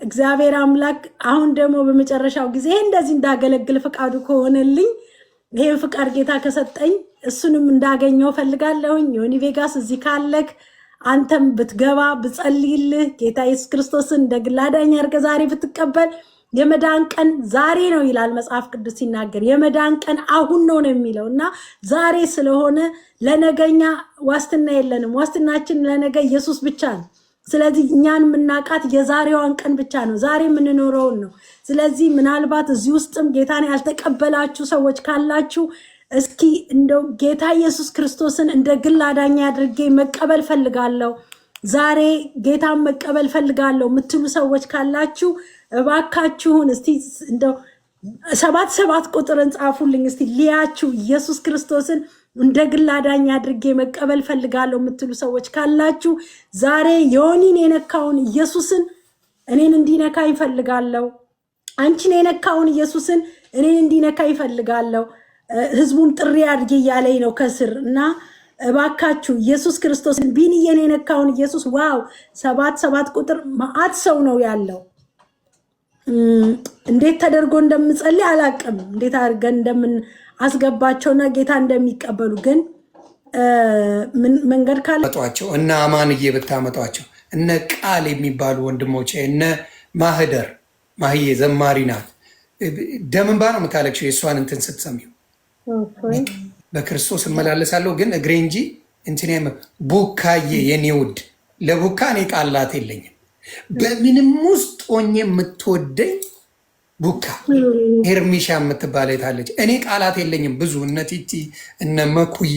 እግዚአብሔር አምላክ አሁን ደግሞ በመጨረሻው ጊዜ እንደዚህ እንዳገለግል ፍቃዱ ከሆነልኝ ይሄን ፍቃድ ጌታ ከሰጠኝ እሱንም እንዳገኘው ፈልጋለሁኝ። ዮኒ ቬጋስ እዚህ ካለክ አንተም ብትገባ ብጸልይልህ ጌታ ኢየሱስ ክርስቶስን እንደ ግል አዳኝ አድርገህ ዛሬ ብትቀበል የመዳን ቀን ዛሬ ነው ይላል መጽሐፍ ቅዱስ ሲናገር። የመዳን ቀን አሁን ነው የሚለው እና ዛሬ ስለሆነ ለነገኛ ዋስትና የለንም። ዋስትናችን ለነገ ኢየሱስ ብቻ ነው። ስለዚህ እኛን የምናውቃት የዛሬዋን ቀን ብቻ ነው፣ ዛሬ የምንኖረውን ነው። ስለዚህ ምናልባት እዚህ ውስጥም ጌታን ያልተቀበላችሁ ሰዎች ካላችሁ እስኪ እንደው ጌታ ኢየሱስ ክርስቶስን እንደ ግል አዳኝ አድርጌ መቀበል ፈልጋለሁ፣ ዛሬ ጌታን መቀበል ፈልጋለሁ የምትሉ ሰዎች ካላችሁ እባካችሁን እስቲ እንደው 7 ቁጥርን ጻፉልኝ እስቲ ሊያችሁ ኢየሱስ ክርስቶስን እንደ ግል አዳኝ አድርጌ መቀበል ፈልጋለሁ የምትሉ ሰዎች ካላችሁ ዛሬ ዮኒን የነካውን ኢየሱስን እኔን እንዲነካ ይፈልጋለሁ። አንቺን የነካውን ኢየሱስን እኔን እንዲነካ ይፈልጋለሁ። ህዝቡን ጥሪ አድርጌ እያለኝ ነው ከስር እና እባካችሁ ኢየሱስ ክርስቶስን ቢንየን የነካውን ኢየሱስ ዋው 7 ቁጥር ማአት ሰው ነው ያለው። እንዴት ተደርጎ እንደምጸልይ አላቅም፣ እንዴት አድርገን እንደምን አስገባቸውና ጌታ እንደሚቀበሉ ግን መንገድ ካለጧቸው እና አማንዬ ብታመጧቸው እነ ቃል የሚባሉ ወንድሞቼ እነ ማህዬ ዘማሪ ናት። ደምንባ ነው የምታለቅሽው የእሷን እንትን ስትሰሚው። በክርስቶስ እመላለሳለሁ ግን እግሬ እንጂ እንትን ቡካዬ የኔ ውድ ለቡካ እኔ ቃላት የለኝም። በምንም ውስጥ ሆኜ የምትወደኝ ቡካ ሄርሚሻ የምትባል የታለች። እኔ ቃላት የለኝም። ብዙ እነ ቲቲ እነ መኩዬ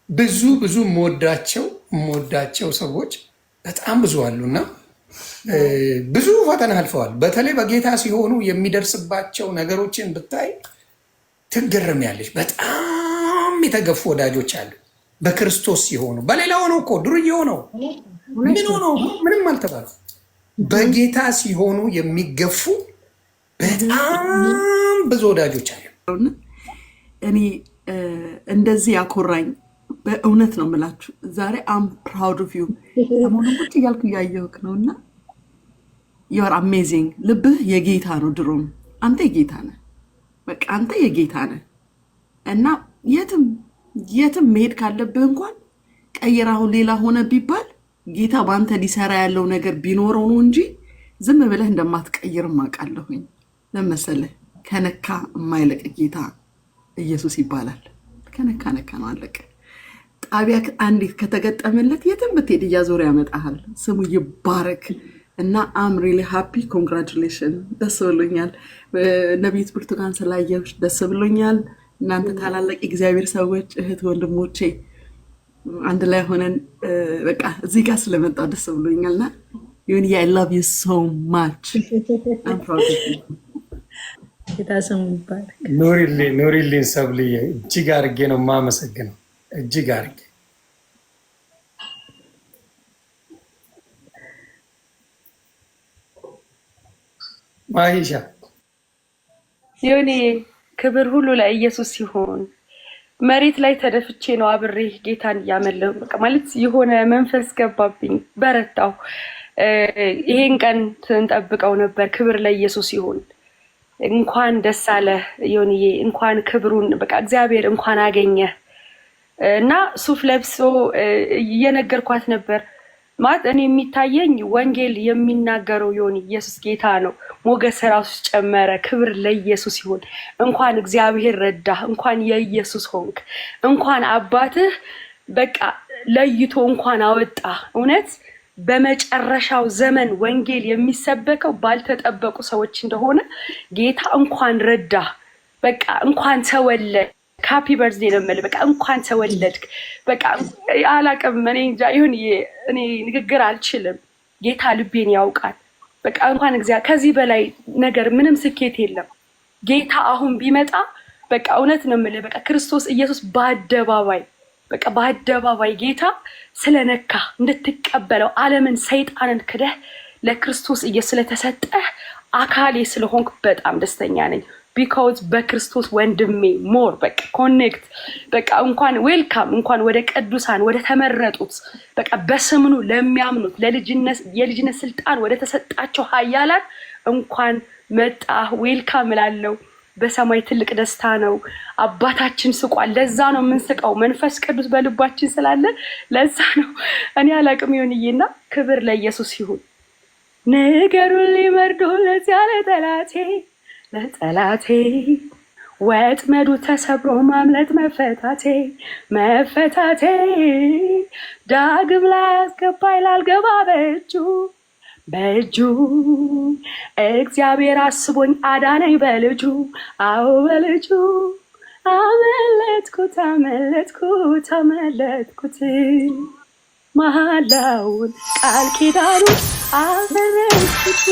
ብዙ የምወዳቸው ሰዎች በጣም ብዙ አሉና ብዙ ፈተና አልፈዋል። በተለይ በጌታ ሲሆኑ የሚደርስባቸው ነገሮችን ብታይ ትገረሚያለሽ። በጣም የተገፉ ወዳጆች አሉ በክርስቶስ ሲሆኑ። በሌላ ሆነው እኮ ዱርዬ ሆነው ምን ሆነው ምንም አልተባሉ። በጌታ ሲሆኑ የሚገፉ በጣም ብዙ ወዳጆች አሉ። እኔ እንደዚህ ያኮራኝ በእውነት ነው የምላችሁ። ዛሬ አም ፕራውድ ኦፍ ዩ። ሰሞኑን ቁጭ እያልኩ እያየሁህ ነው እና ዩ አር አሜዚንግ። ልብህ የጌታ ነው። ድሮም አንተ የጌታ ነህ። በቃ አንተ የጌታ ነህ እና የትም መሄድ ካለብህ እንኳን ቀይር አሁን ሌላ ሆነ ቢባል ጌታ በአንተ ሊሰራ ያለው ነገር ቢኖረው ነው እንጂ ዝም ብለህ እንደማትቀይርም አውቃለሁኝ። ለመሰለህ ከነካ የማይለቅ ጌታ ኢየሱስ ይባላል። ከነካ ነው አለቀ። ጣቢያ አንዲት ከተገጠመለት የትም ብትሄድ እያዞረ ያመጣሃል። ስሙ ይባረክ እና አም ሪሊ ሃፒ ኮንግራቹሌሽን። ደስ ብሎኛል። ነቢይት ብርቱካን ስላየሁሽ ደስ ብሎኛል። እናንተ ታላላቅ እግዚአብሔር ሰዎች እህት ወንድሞቼ አንድ ላይ ሆነን በቃ እዚህ ጋር ስለመጣው ደስ ብሎኛልና ዮኒ አይ ላቭ ዩ ሶ ማች። አም ፕራውድ ኦፍ ዩ። ኑሪልኝ ሰብልዬ፣ እጅግ አድርጌ ነው የማመሰግነው። እጅግ አድርጌ ማሂሻ ዮኒ ክብር ሁሉ ለኢየሱስ ሲሆን መሬት ላይ ተደፍቼ ነው አብሬ ጌታን እያመለኩ በቃ ማለት የሆነ መንፈስ ገባብኝ፣ በረታው። ይሄን ቀን ስንጠብቀው ነበር። ክብር ለኢየሱስ ይሁን። እንኳን ደስ አለ ዮኒዬ፣ እንኳን ክብሩን በቃ እግዚአብሔር እንኳን አገኘ እና ሱፍ ለብሶ እየነገርኳት ነበር። ማለት እኔ የሚታየኝ ወንጌል የሚናገረው ይሁን ኢየሱስ ጌታ ነው። ሞገስ ራሱ ጨመረ። ክብር ለኢየሱስ ይሁን። እንኳን እግዚአብሔር ረዳህ፣ እንኳን የኢየሱስ ሆንክ፣ እንኳን አባትህ በቃ ለይቶ እንኳን አወጣ። እውነት በመጨረሻው ዘመን ወንጌል የሚሰበከው ባልተጠበቁ ሰዎች እንደሆነ ጌታ እንኳን ረዳህ። በቃ እንኳን ተወለድ። ሃፒ በርዝዴ ነው የምልህ። በቃ እንኳን ተወለድክ። በቃ አላቅም እኔ እንጃ ይሁን እኔ ንግግር አልችልም። ጌታ ልቤን ያውቃል። በቃ እንኳን እግዚአብሔር ከዚህ በላይ ነገር ምንም ስኬት የለም። ጌታ አሁን ቢመጣ በቃ እውነት ነው የምልህ። በቃ ክርስቶስ ኢየሱስ በአደባባይ ጌታ ስለነካ እንድትቀበለው ዓለምን ሰይጣንን ክደህ ለክርስቶስ ኢየሱስ ስለተሰጠህ አካሌ ስለሆንክ በጣም ደስተኛ ነኝ። ቢካውዝ በክርስቶስ ወንድሜ ሞር በቃ ኮኔክት በቃ እንኳን ዌልካም እንኳን ወደ ቅዱሳን ወደ ተመረጡት በቃ በስምኑ ለሚያምኑት የልጅነት ስልጣን ወደ ተሰጣቸው ኃያላን እንኳን መጣ ዌልካም እላለሁ። በሰማይ ትልቅ ደስታ ነው። አባታችን ስቋል። ለዛ ነው የምንስቀው። መንፈስ ቅዱስ በልባችን ስላለ ለዛ ነው። እኔ አላቅም ይሁንዬና ክብር ለኢየሱስ ይሁን። ንገሩን ሊመርዶ ለዚያ ለጠላቴ ወጥመዱ ተሰብሮ ማምለጥ መፈታቴ ዳግም ላይ አስገባኝ ላልገባ በእጁ እግዚአብሔር አስቦኝ አዳነኝ በልጁ አዎ በልጁ አመለጥኩት መሐላውን ቃል ኪዳኑን አፈረስኩት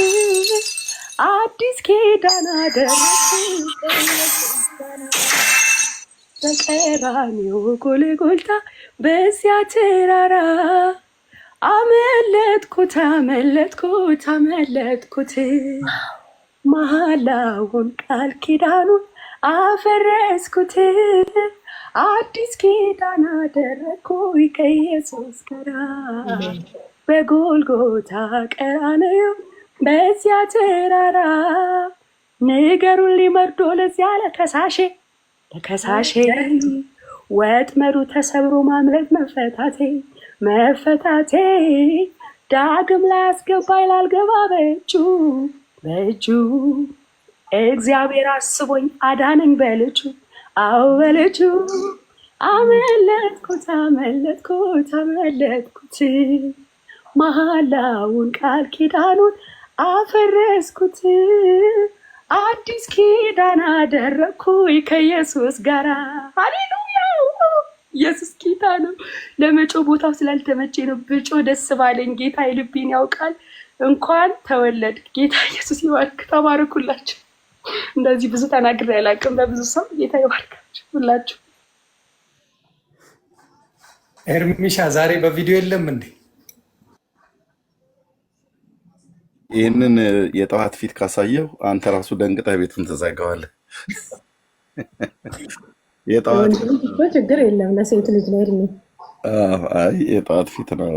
አዲስ ኪዳን አደረኩት በቀራንዮ ጎልጎታ በዚያ ተራራ አመለጥኩት መሐላውን ቃል ኪዳኑን አፈረስኩት አዲስ ኪዳን አደረኩኝ ከኢየሱስ ጋር በጎልጎታ ቀራንዮ በዚያ ተራራ ንገሩን ሊመርዶ ለዚያ ለከሳሼ ወጥመዱ ተሰብሮ ማምለጥ መፈታቴ ዳግም ላይ አስገባኝ ላልገባ በእጁ እግዚአብሔር አስቦኝ አዳነኝ በልጁ አዎ በልጁ አመለጥኩት መሐላውን ቃል ኪዳኑን አፈረስኩት አዲስ ኪዳን አደረኩኝ ከኢየሱስ ጋር ሃሌሉያ። ኢየሱስ ጌታ ነው። ለመጮ ቦታው ስላልተመቼ ነው። ብጮ ደስ ባለኝ። ጌታ የልቤን ያውቃል። እንኳን ተወለድ። ጌታ ኢየሱስ ይባርክ። ተባረኩላችሁ። እንደዚህ ብዙ ተናግሬ አላውቅም። በብዙ ሰው ጌታ ይባርካችሁ ሁላችሁ። ኤርሚሻ ዛሬ በቪዲዮ የለም እንዴ? ይህንን የጠዋት ፊት ካሳየው አንተ ራሱ ደንግጠህ ቤቱን ትዘጋዋለህ። ችግር የለም ለሴት ልጅ ነው። እድሜ የጠዋት ፊት ነው።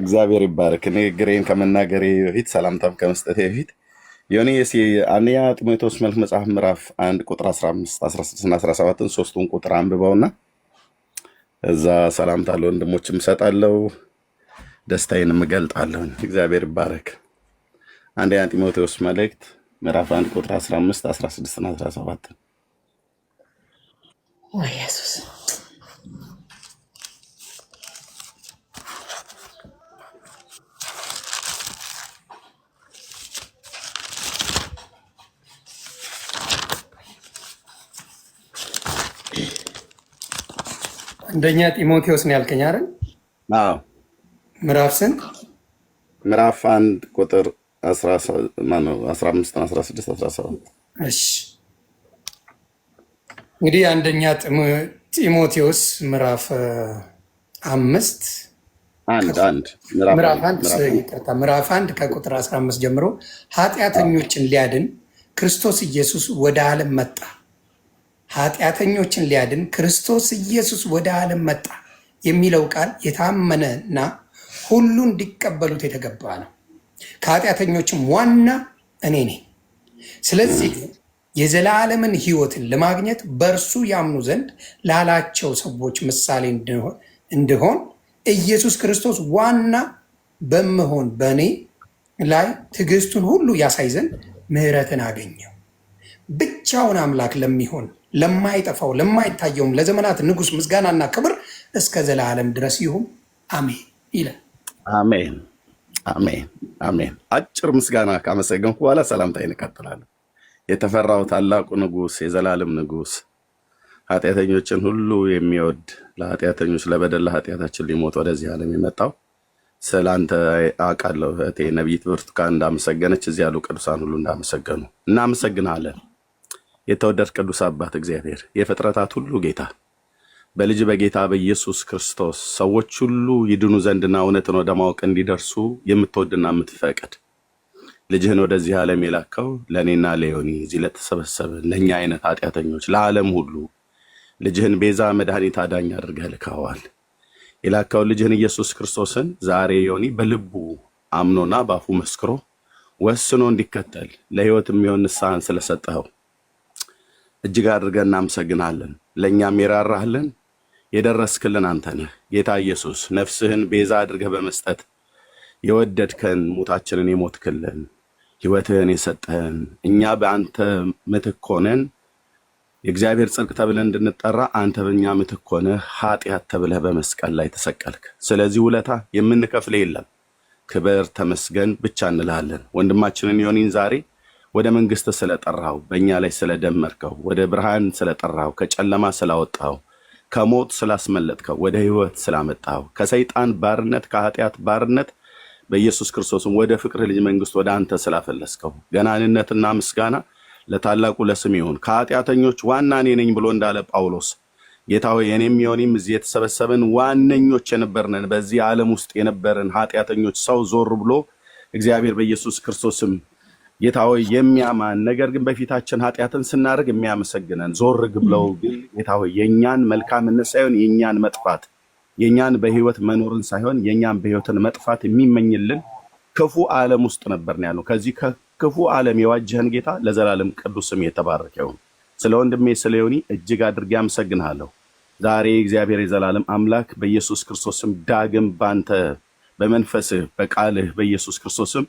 እግዚአብሔር ይባረክ። ንግግሬን ከመናገሬ በፊት ሰላምታም ከመስጠቴ በፊት የሆነ አንደኛ ጢሞቴዎስ መልእክት መጽሐፍ ምዕራፍ 1 ቁጥር 15፣ 16 እና 17 ሶስቱን ቁጥር አንብበውና እዛ ሰላምታ ለወንድሞችም እሰጣለሁ፣ ደስታዬንም እገልጣለሁ። እግዚአብሔር ይባረክ። አንደኛ ጢሞቴዎስ መልእክት ምዕራፍ 1 ቁጥር 15፣ 16 እና 17 ኢየሱስ አንደኛ ጢሞቴዎስ ነው ያልከኝ አይደል? አዎ። ምዕራፍ ስንት? ምዕራፍ 1 ቁጥር 15 እና 16 17። እሺ እንግዲህ አንደኛ ጢሞቴዎስ ምዕራፍ 5 ምዕራፍ 1 ከቁጥር 15 ጀምሮ ኃጢአተኞችን ሊያድን ክርስቶስ ኢየሱስ ወደ ዓለም መጣ። ኃጢአተኞችን ሊያድን ክርስቶስ ኢየሱስ ወደ ዓለም መጣ የሚለው ቃል የታመነና ሁሉ እንዲቀበሉት የተገባ ነው። ከኃጢአተኞችም ዋና እኔ ነኝ። ስለዚህ የዘላለምን ሕይወትን ለማግኘት በእርሱ ያምኑ ዘንድ ላላቸው ሰዎች ምሳሌ እንድሆን ኢየሱስ ክርስቶስ ዋና በመሆን በእኔ ላይ ትዕግስቱን ሁሉ ያሳይ ዘንድ ምሕረትን አገኘው። ብቻውን አምላክ ለሚሆን ለማይጠፋው ለማይታየውም ለዘመናት ንጉሥ ምስጋናና ክብር እስከ ዘላለም ድረስ ይሁን አሜን ይላል። አሜን አሜን አሜን። አጭር ምስጋና ካመሰገንኩ በኋላ ሰላምታዬን እቀጥላለሁ። የተፈራው ታላቁ ንጉሥ የዘላለም ንጉሥ ኃጢአተኞችን ሁሉ የሚወድ ለኃጢአተኞች ለበደል ለኃጢአታችን ሊሞት ወደዚህ ዓለም የመጣው ስለ አንተ አውቃለሁ። እህቴ ነቢይት ብርቱካን እንዳመሰገነች እዚህ ያሉ ቅዱሳን ሁሉ እንዳመሰገኑ እናመሰግናለን። የተወደድ ቅዱስ አባት እግዚአብሔር የፍጥረታት ሁሉ ጌታ በልጅ በጌታ በኢየሱስ ክርስቶስ ሰዎች ሁሉ ይድኑ ዘንድና እውነትን ወደ ማወቅ እንዲደርሱ የምትወድና የምትፈቅድ ልጅህን ወደዚህ ዓለም የላከው ለእኔና ለዮኒ እዚህ ለተሰበሰበ ለእኛ አይነት ኃጢአተኞች ለዓለም ሁሉ ልጅህን ቤዛ መድኃኒት አዳኝ አድርገህ ልከዋል። የላከው ልጅህን ኢየሱስ ክርስቶስን ዛሬ ዮኒ በልቡ አምኖና ባፉ መስክሮ ወስኖ እንዲከተል ለሕይወት የሚሆን ንስሐን ስለሰጠኸው እጅግ አድርገን እናመሰግናለን። ለእኛም የራራህልን የደረስክልን አንተ ነህ ጌታ ኢየሱስ። ነፍስህን ቤዛ አድርገህ በመስጠት የወደድከን ሙታችንን የሞትክልን ሕይወትህን የሰጠህን እኛ በአንተ ምትክ ሆነን የእግዚአብሔር ጽድቅ ተብለን እንድንጠራ አንተ በእኛ ምትክ ሆነህ ኃጢአት ተብለህ በመስቀል ላይ ተሰቀልክ። ስለዚህ ውለታ የምንከፍል የለም። ክብር ተመስገን ብቻ እንልሃለን። ወንድማችንን ዮኒን ዛሬ ወደ መንግስት ስለጠራው በእኛ ላይ ስለደመርከው ወደ ብርሃን ስለጠራው ከጨለማ ስላወጣው ከሞት ስላስመለጥከው ወደ ሕይወት ስላመጣው ከሰይጣን ባርነት ከኃጢአት ባርነት በኢየሱስ ክርስቶስም ወደ ፍቅር ልጅ መንግስት ወደ አንተ ስላፈለስከው ገናንነትና ምስጋና ለታላቁ ለስም ይሁን። ከኃጢአተኞች ዋና እኔ ነኝ ብሎ እንዳለ ጳውሎስ ጌታ ሆይ እኔም ዮኒም እዚህ የተሰበሰብን ዋነኞች የነበርነን በዚህ ዓለም ውስጥ የነበርን ኃጢአተኞች ሰው ዞር ብሎ እግዚአብሔር በኢየሱስ ክርስቶስም ጌታ ሆይ የሚያማን ነገር ግን በፊታችን ኃጢአትን ስናደርግ የሚያመሰግነን ዞር ብለው ግን ጌታ ሆይ የእኛን መልካምነት ሳይሆን የእኛን መጥፋት የእኛን በህይወት መኖርን ሳይሆን የእኛን በህይወትን መጥፋት የሚመኝልን ክፉ ዓለም ውስጥ ነበርን ያለው። ከዚህ ከክፉ ዓለም የዋጀህን ጌታ ለዘላለም ቅዱስ ስም የተባረከ ይሁን። ስለ ወንድሜ ስለ ዮኒ እጅግ አድርጌ አመሰግንሃለሁ። ዛሬ እግዚአብሔር የዘላለም አምላክ በኢየሱስ ክርስቶስም ዳግም ባንተ በመንፈስህ በቃልህ በኢየሱስ ክርስቶስም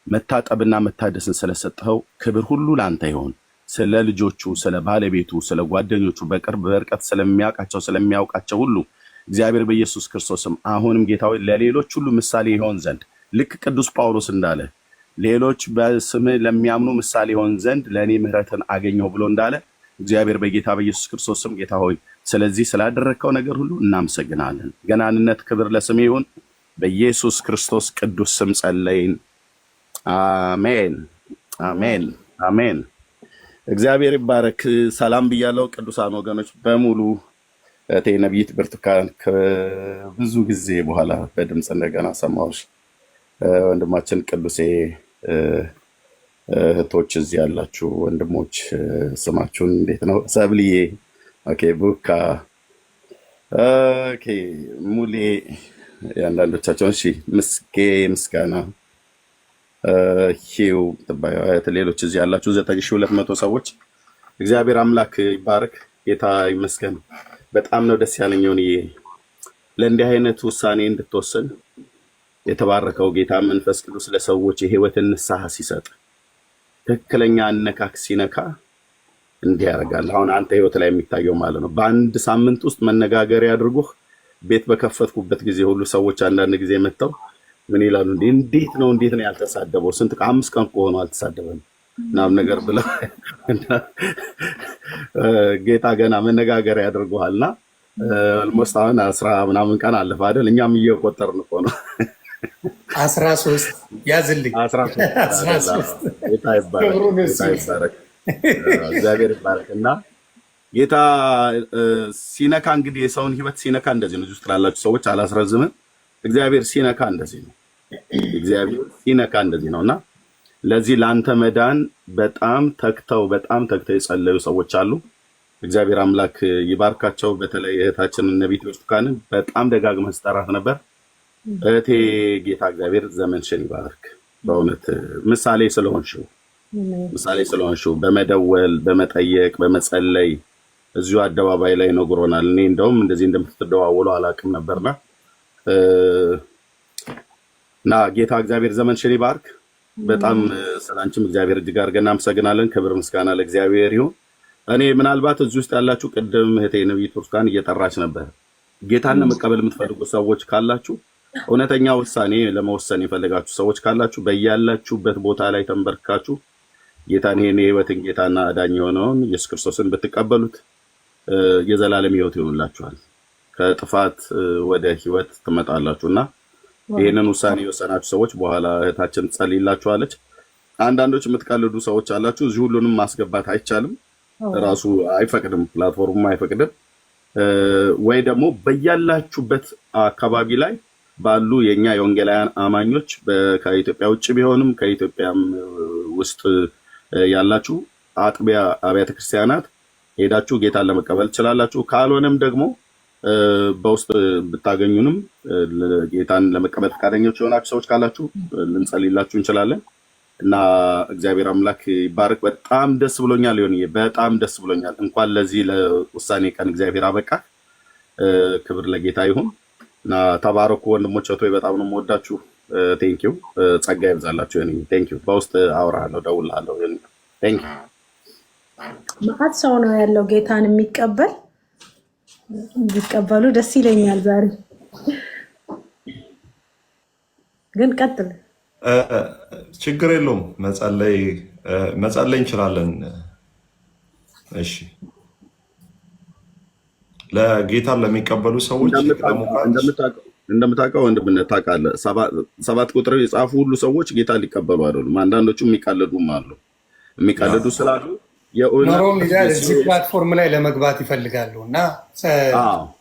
መታጠብና መታደስን ስለሰጠኸው ክብር ሁሉ ላንተ ይሁን። ስለ ልጆቹ ስለ ባለቤቱ ስለ ጓደኞቹ በቅርብ በርቀት ስለሚያውቃቸው ሁሉ እግዚአብሔር በኢየሱስ ክርስቶስም አሁንም ጌታዊ ለሌሎች ሁሉ ምሳሌ ይሆን ዘንድ ልክ ቅዱስ ጳውሎስ እንዳለ ሌሎች በስምህ ለሚያምኑ ምሳሌ ይሆን ዘንድ ለእኔ ምሕረትን አገኘሁ ብሎ እንዳለ እግዚአብሔር በጌታ በኢየሱስ ክርስቶስም ጌታ ሆይ ስለዚህ ስላደረግከው ነገር ሁሉ እናመሰግናለን። ገናንነት ክብር ለስምህ ይሁን። በኢየሱስ ክርስቶስ ቅዱስ ስም ጸለይን። አሜን አሜን አሜን። እግዚአብሔር ይባረክ። ሰላም ብያለሁ ቅዱሳን ወገኖች በሙሉ። እቴ ነቢይት ብርቱካን ከብዙ ጊዜ በኋላ በድምፅ እንደገና ሰማሁሽ። ወንድማችን ቅዱሴ፣ እህቶች እዚህ ያላችሁ ወንድሞች ስማችሁን እንዴት ነው? ሰብልዬ፣ ኦኬ፣ ቡካ፣ ኦኬ፣ ሙሌ፣ የአንዳንዶቻቸውን እሺ፣ ምስጌ፣ ምስጋና፣ ሂው ትባያት፣ ሌሎች እዚህ ያላችሁ 9200 ሰዎች እግዚአብሔር አምላክ ይባረክ። ጌታ ይመስገን። በጣም ነው ደስ ያለኝ ሆነ ለእንዲህ አይነት ውሳኔ እንድትወስን የተባረከው ጌታ መንፈስ ቅዱስ ለሰዎች የህይወትን ንስሐ ሲሰጥ ትክክለኛ አነካክ ሲነካ እንዲህ ያደርጋል። አሁን አንተ ህይወት ላይ የሚታየው ማለት ነው። በአንድ ሳምንት ውስጥ መነጋገሪያ አድርጎህ ቤት በከፈትኩበት ጊዜ ሁሉ ሰዎች አንዳንድ ጊዜ መጥተው ምን ይላሉ? እንዴት ነው ያልተሳደበው? ስንት 5 ቀን ከሆነ አልተሳደበም ምናምን ነገር ብለው ጌታ ገና መነጋገሪያ ያደርጉሃልና አልሞስት አሁን 10 ምናምን ቀን አለፈ አይደል? እኛም እየቆጠርን እኮ ነው። 13 ያዝልኝ 13 ጌታ ይባረክ። እግዚአብሔር ይባረክ። እና ጌታ ሲነካ እንግዲህ የሰውን ህይወት ሲነካ እንደዚህ ነው። እዚህ ትላላችሁ ሰዎች አላስረዝምም። እግዚአብሔር ሲነካ እንደዚህ ነው። እግዚአብሔር ሲነካ እንደዚህ ነውና ለዚህ ላንተ መዳን በጣም ተክተው የጸለዩ ሰዎች አሉ። እግዚአብሔር አምላክ ይባርካቸው። በተለይ እህታችንን ነቢይት ብርቱካንን በጣም ደጋግመህ ስጠራት ነበር። እህቴ ጌታ እግዚአብሔር ዘመንሽን ይባርክ። በእውነት ምሳሌ ስለሆንሽው በመደወል በመጠየቅ በመጸለይ እዚሁ አደባባይ ላይ ነግሮናል። እኔ እንደውም እንደዚህ እንደምትደዋወሉ አላውቅም ነበርና እና ጌታ እግዚአብሔር ዘመንሽን ይባርክ። በጣም ስላንቺም እግዚአብሔር እጅግ አድርገን እናመሰግናለን። ክብር ምስጋና ለእግዚአብሔር ይሁን። እኔ ምናልባት እዚህ ውስጥ ያላችሁ ቅድም እህቴ ነብይት ብርቱካን እየጠራች ነበር። ጌታን ለመቀበል የምትፈልጉ ሰዎች ካላችሁ፣ እውነተኛ ውሳኔ ለመወሰን የፈለጋችሁ ሰዎች ካላችሁ በያላችሁበት ቦታ ላይ ተንበርካችሁ ጌታን ይሄን የህይወትን ጌታና አዳኝ የሆነውን ኢየሱስ ክርስቶስን ብትቀበሉት የዘላለም ህይወት ይሆንላችኋል። ከጥፋት ወደ ህይወት ትመጣላችሁና ይሄንን ውሳኔ የወሰናችሁ ሰዎች በኋላ እህታችን ትጸልይላችኋለች። አንዳንዶች የምትቀልዱ ሰዎች አላችሁ። እዚህ ሁሉንም ማስገባት አይቻልም፣ ራሱ አይፈቅድም፣ ፕላትፎርሙም አይፈቅድም። ወይ ደግሞ በያላችሁበት አካባቢ ላይ ባሉ የኛ የወንጌላውያን አማኞች ከኢትዮጵያ ውጭ ቢሆንም ከኢትዮጵያም ውስጥ ያላችሁ አጥቢያ አብያተ ክርስቲያናት ሄዳችሁ ጌታን ለመቀበል ትችላላችሁ። ካልሆነም ደግሞ በውስጥ ብታገኙንም ጌታን ለመቀበል ፈቃደኞች የሆናችሁ ሰዎች ካላችሁ ልንጸልይላችሁ እንችላለን እና እግዚአብሔር አምላክ ይባርክ። በጣም ደስ ብሎኛል ዮኒዬ፣ በጣም ደስ ብሎኛል። እንኳን ለዚህ ለውሳኔ ቀን እግዚአብሔር አበቃ። ክብር ለጌታ ይሁን እና ተባረኩ ወንድሞች እህቶች። በጣም ነው የምወዳችሁ። ቴንኪው። ጸጋ ይብዛላችሁ ዮኒዬ። ቴንኪው። በውስጥ አወራለሁ፣ ደውላለሁ ዮኒዬ። ቴንኪው። ማአት ሰው ነው ያለው ጌታን የሚቀበል ቢቀበሉ ደስ ይለኛል። ዛሬ ግን ቀጥል። ችግር የለውም። መጸለይ እንችላለን። እሺ፣ ለጌታን ለሚቀበሉ ሰዎች እንደምታውቀው ወንድምነት ታውቃለህ፣ 7 ቁጥር የጻፉ ሁሉ ሰዎች ጌታ ሊቀበሉ አይደሉም። አንዳንዶቹ የሚቀልዱም አሉ። የሚቀልዱ ስላሉ ኖሮም እዚህ ፕላትፎርም ላይ ለመግባት ይፈልጋሉ እና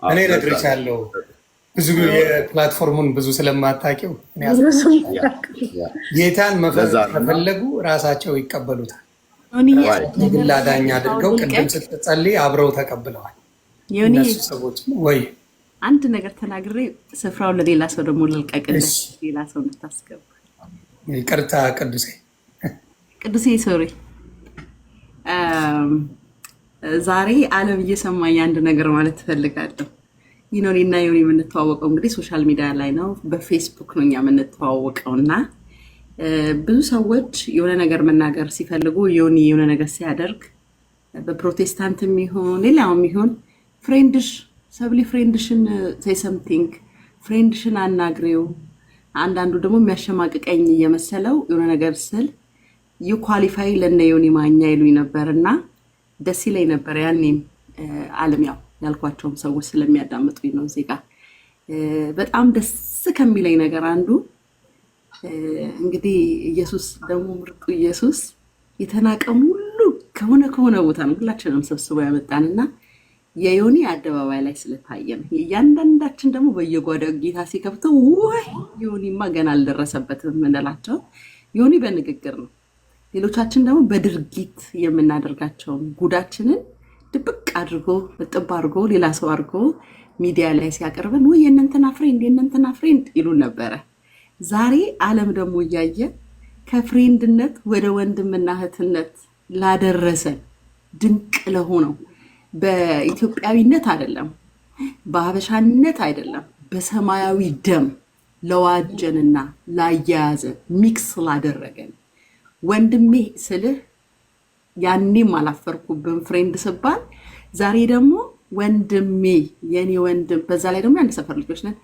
እኔ እነግርሻለሁ፣ ብዙ የፕላትፎርሙን ብዙ ስለማታውቂው ጌታን ከፈለጉ ራሳቸው ይቀበሉታል። ግል አዳኝ አድርገው ቅድም ስትጸልይ አብረው ተቀብለዋል እነሱ ሰዎች። ወይ አንድ ነገር ተናግሬ ስፍራውን ለሌላ ሰው ደግሞ ልልቀቅልህ፣ ሌላ ሰው እንድታስገባ። ይቅርታ ቅዱሴ ሶሪ። ዛሬ ዓለም እየሰማኝ አንድ ነገር ማለት ትፈልጋለሁ። እኔና ዮኒ የምንተዋወቀው እንግዲህ ሶሻል ሚዲያ ላይ ነው፣ በፌስቡክ ነው እኛ የምንተዋወቀው እና ብዙ ሰዎች የሆነ ነገር መናገር ሲፈልጉ ዮኒ የሆነ ነገር ሲያደርግ በፕሮቴስታንት የሚሆን ሌላውም ይሁን ፍሬንድሽ ሰብሊ ፍሬንድሽን ሴይ ሰምቲንግ ፍሬንድሽን አናግሬው፣ አንዳንዱ ደግሞ የሚያሸማቅቀኝ እየመሰለው የሆነ ነገር ስል ዩ ኳሊፋይ ለነ ዮኒ ማኛ ይሉኝ ነበር እና ደስ ይለኝ ነበር። ያኔም ዓለም ያው ያልኳቸውም ሰዎች ስለሚያዳምጡኝ ነው እዚህ ጋር። በጣም ደስ ከሚለኝ ነገር አንዱ እንግዲህ ኢየሱስ ደግሞ ምርጡ ኢየሱስ የተናቀም ሁሉ ከሆነ ቦታ ነው ሁላችንም ሰብስቦ ያመጣንና የዮኒ አደባባይ ላይ ስለታየ ነው። እያንዳንዳችን ደግሞ በየጓዳው ጌታ ሲከፍተው ወይ ዮኒማ ገና አልደረሰበትም እንላቸው። ዮኒ በንግግር ነው፣ ሌሎቻችን ደግሞ በድርጊት የምናደርጋቸውን ጉዳችንን ድብቅ አድርጎ ጥብ አድርጎ ሌላ ሰው አድርጎ ሚዲያ ላይ ሲያቀርበን ወይ የእነንተና ፍሬንድ ይሉን ነበረ። ዛሬ ዓለም ደግሞ እያየ ከፍሬንድነት ወደ ወንድምና እህትነት ላደረሰን ድንቅ ለሆነው በኢትዮጵያዊነት አይደለም፣ በሀበሻነት አይደለም፣ በሰማያዊ ደም ለዋጀንና ላያያዘን ሚክስ ላደረገን ወንድሜ ስልህ ያኔም አላፈርኩብን ፍሬንድ ስባል ዛሬ ደግሞ ወንድሜ የኔ ወንድም፣ በዛ ላይ ደግሞ አንድ ሰፈር ልጆች ነን።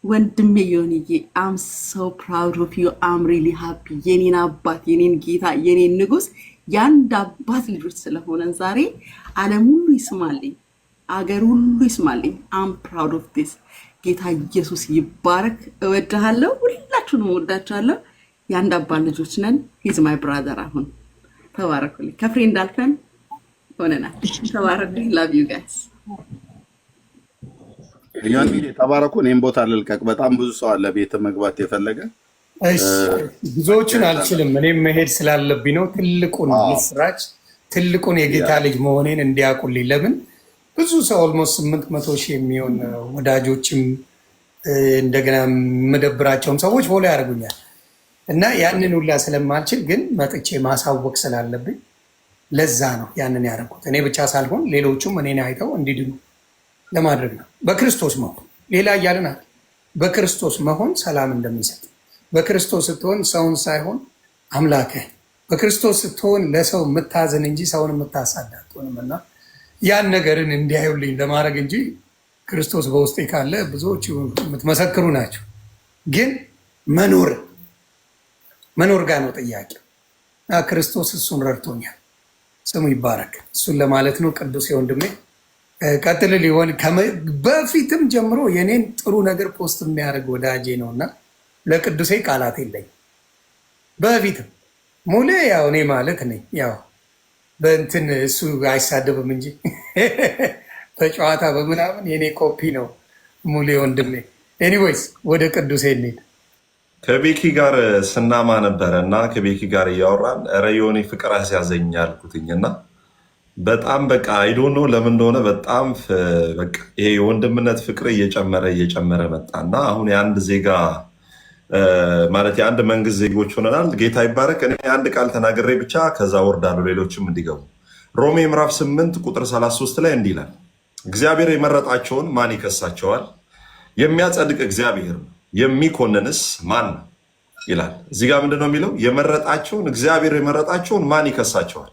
ወንድሜ ዮኒዬ አም ሶ ፕራውድ ኦፍ ዩ አም ሪሊ ሃፒ። የኔን አባት የኔን ጌታ የኔን ንጉስ የአንድ አባት ልጆች ስለሆነን ዛሬ ዓለም ሁሉ ይስማልኝ፣ አገር ሁሉ ይስማልኝ። አም ፕራውድ ኦፍ ዲስ። ጌታ ኢየሱስ ይባረክ። እወድሃለሁ፣ ሁላችሁንም እወዳችኋለሁ። የአንድ አባት ልጆች ነን። ሂዝ ማይ ብራዘር። አሁን ተባረኩልኝ። ከፍሬ እንዳልፈን ሆነናል። ተባረኩልኝ። ላቭ ዩ ጋይስ። ተባረኩ። እኔም ቦታ ልልቀቅ። በጣም ብዙ ሰው አለ ቤት መግባት የፈለገ። ብዙዎቹን አልችልም፣ እኔም መሄድ ስላለብኝ ነው። ትልቁን ምስራች ትልቁን የጌታ ልጅ መሆኔን እንዲያውቁልኝ። ለምን ብዙ ሰው ኦልሞስት 800 ሺህ የሚሆን ወዳጆችም እንደገና የምደብራቸውም ሰዎች ፎሎ ያደርጉኛል እና ያንን ሁላ ስለማልችል ግን መጥቼ ማሳወቅ ስላለብኝ ለዛ ነው ያንን ያደረኩት። እኔ ብቻ ሳልሆን ሌሎቹም እኔን አይተው እንዲድኑ ለማድረግ ነው። በክርስቶስ መሆን ሌላ እያልን በክርስቶስ መሆን ሰላም እንደሚሰጥ፣ በክርስቶስ ስትሆን ሰውን ሳይሆን አምላክህ፣ በክርስቶስ ስትሆን ለሰው የምታዘን እንጂ ሰውን የምታሳዳ አትሆንም። እና ያን ነገርን እንዲያዩልኝ ለማድረግ እንጂ ክርስቶስ በውስጤ ካለ ብዙዎች የምትመሰክሩ ናቸው። ግን መኖር ጋር ነው ጥያቄ። ክርስቶስ እሱን ረድቶኛል። ስሙ ይባረክ። እሱን ለማለት ነው። ቅዱስ ወንድሜ ቀጥል። ሊሆን በፊትም ጀምሮ የኔን ጥሩ ነገር ፖስት የሚያደርግ ወዳጄ ነው እና ለቅዱሴ ቃላት የለኝም። በፊትም ሙሌ ያው እኔ ማለት ነኝ። ያው በእንትን እሱ አይሳደብም እንጂ በጨዋታ በምናምን የኔ ኮፒ ነው ሙሌ ወንድሜ። ኤኒዌይስ ወደ ቅዱሴ እንሂድ። ከቤኪ ጋር ስናማ ነበረ እና ከቤኪ ጋር እያወራን ኧረ ዮኒ ፍቅር አስያዘኝ አልኩትኝ እና በጣም በቃ አይዶኖ ለምን እንደሆነ በጣም በቃ ይሄ የወንድምነት ፍቅር እየጨመረ መጣ እና አሁን የአንድ ዜጋ ማለት የአንድ መንግስት ዜጎች ሆነናል። ጌታ ይባረክ። እኔ አንድ ቃል ተናግሬ ብቻ ከዛ ወርዳሉ ሌሎችም እንዲገቡ። ሮሜ ምዕራፍ 8 ቁጥር 33 ላይ እንዲህ ይላል፣ እግዚአብሔር የመረጣቸውን ማን ይከሳቸዋል? የሚያጸድቅ እግዚአብሔር ነው፣ የሚኮንንስ ማን ነው ይላል። እዚህ ጋር ምንድን ነው የሚለው? የመረጣቸውን እግዚአብሔር የመረጣቸውን ማን ይከሳቸዋል?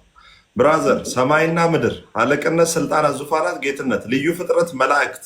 ብራዘር፣ ሰማይና ምድር፣ አለቅነት፣ ስልጣናት፣ ዙፋናት፣ ጌትነት፣ ልዩ ፍጥረት፣ መላእክት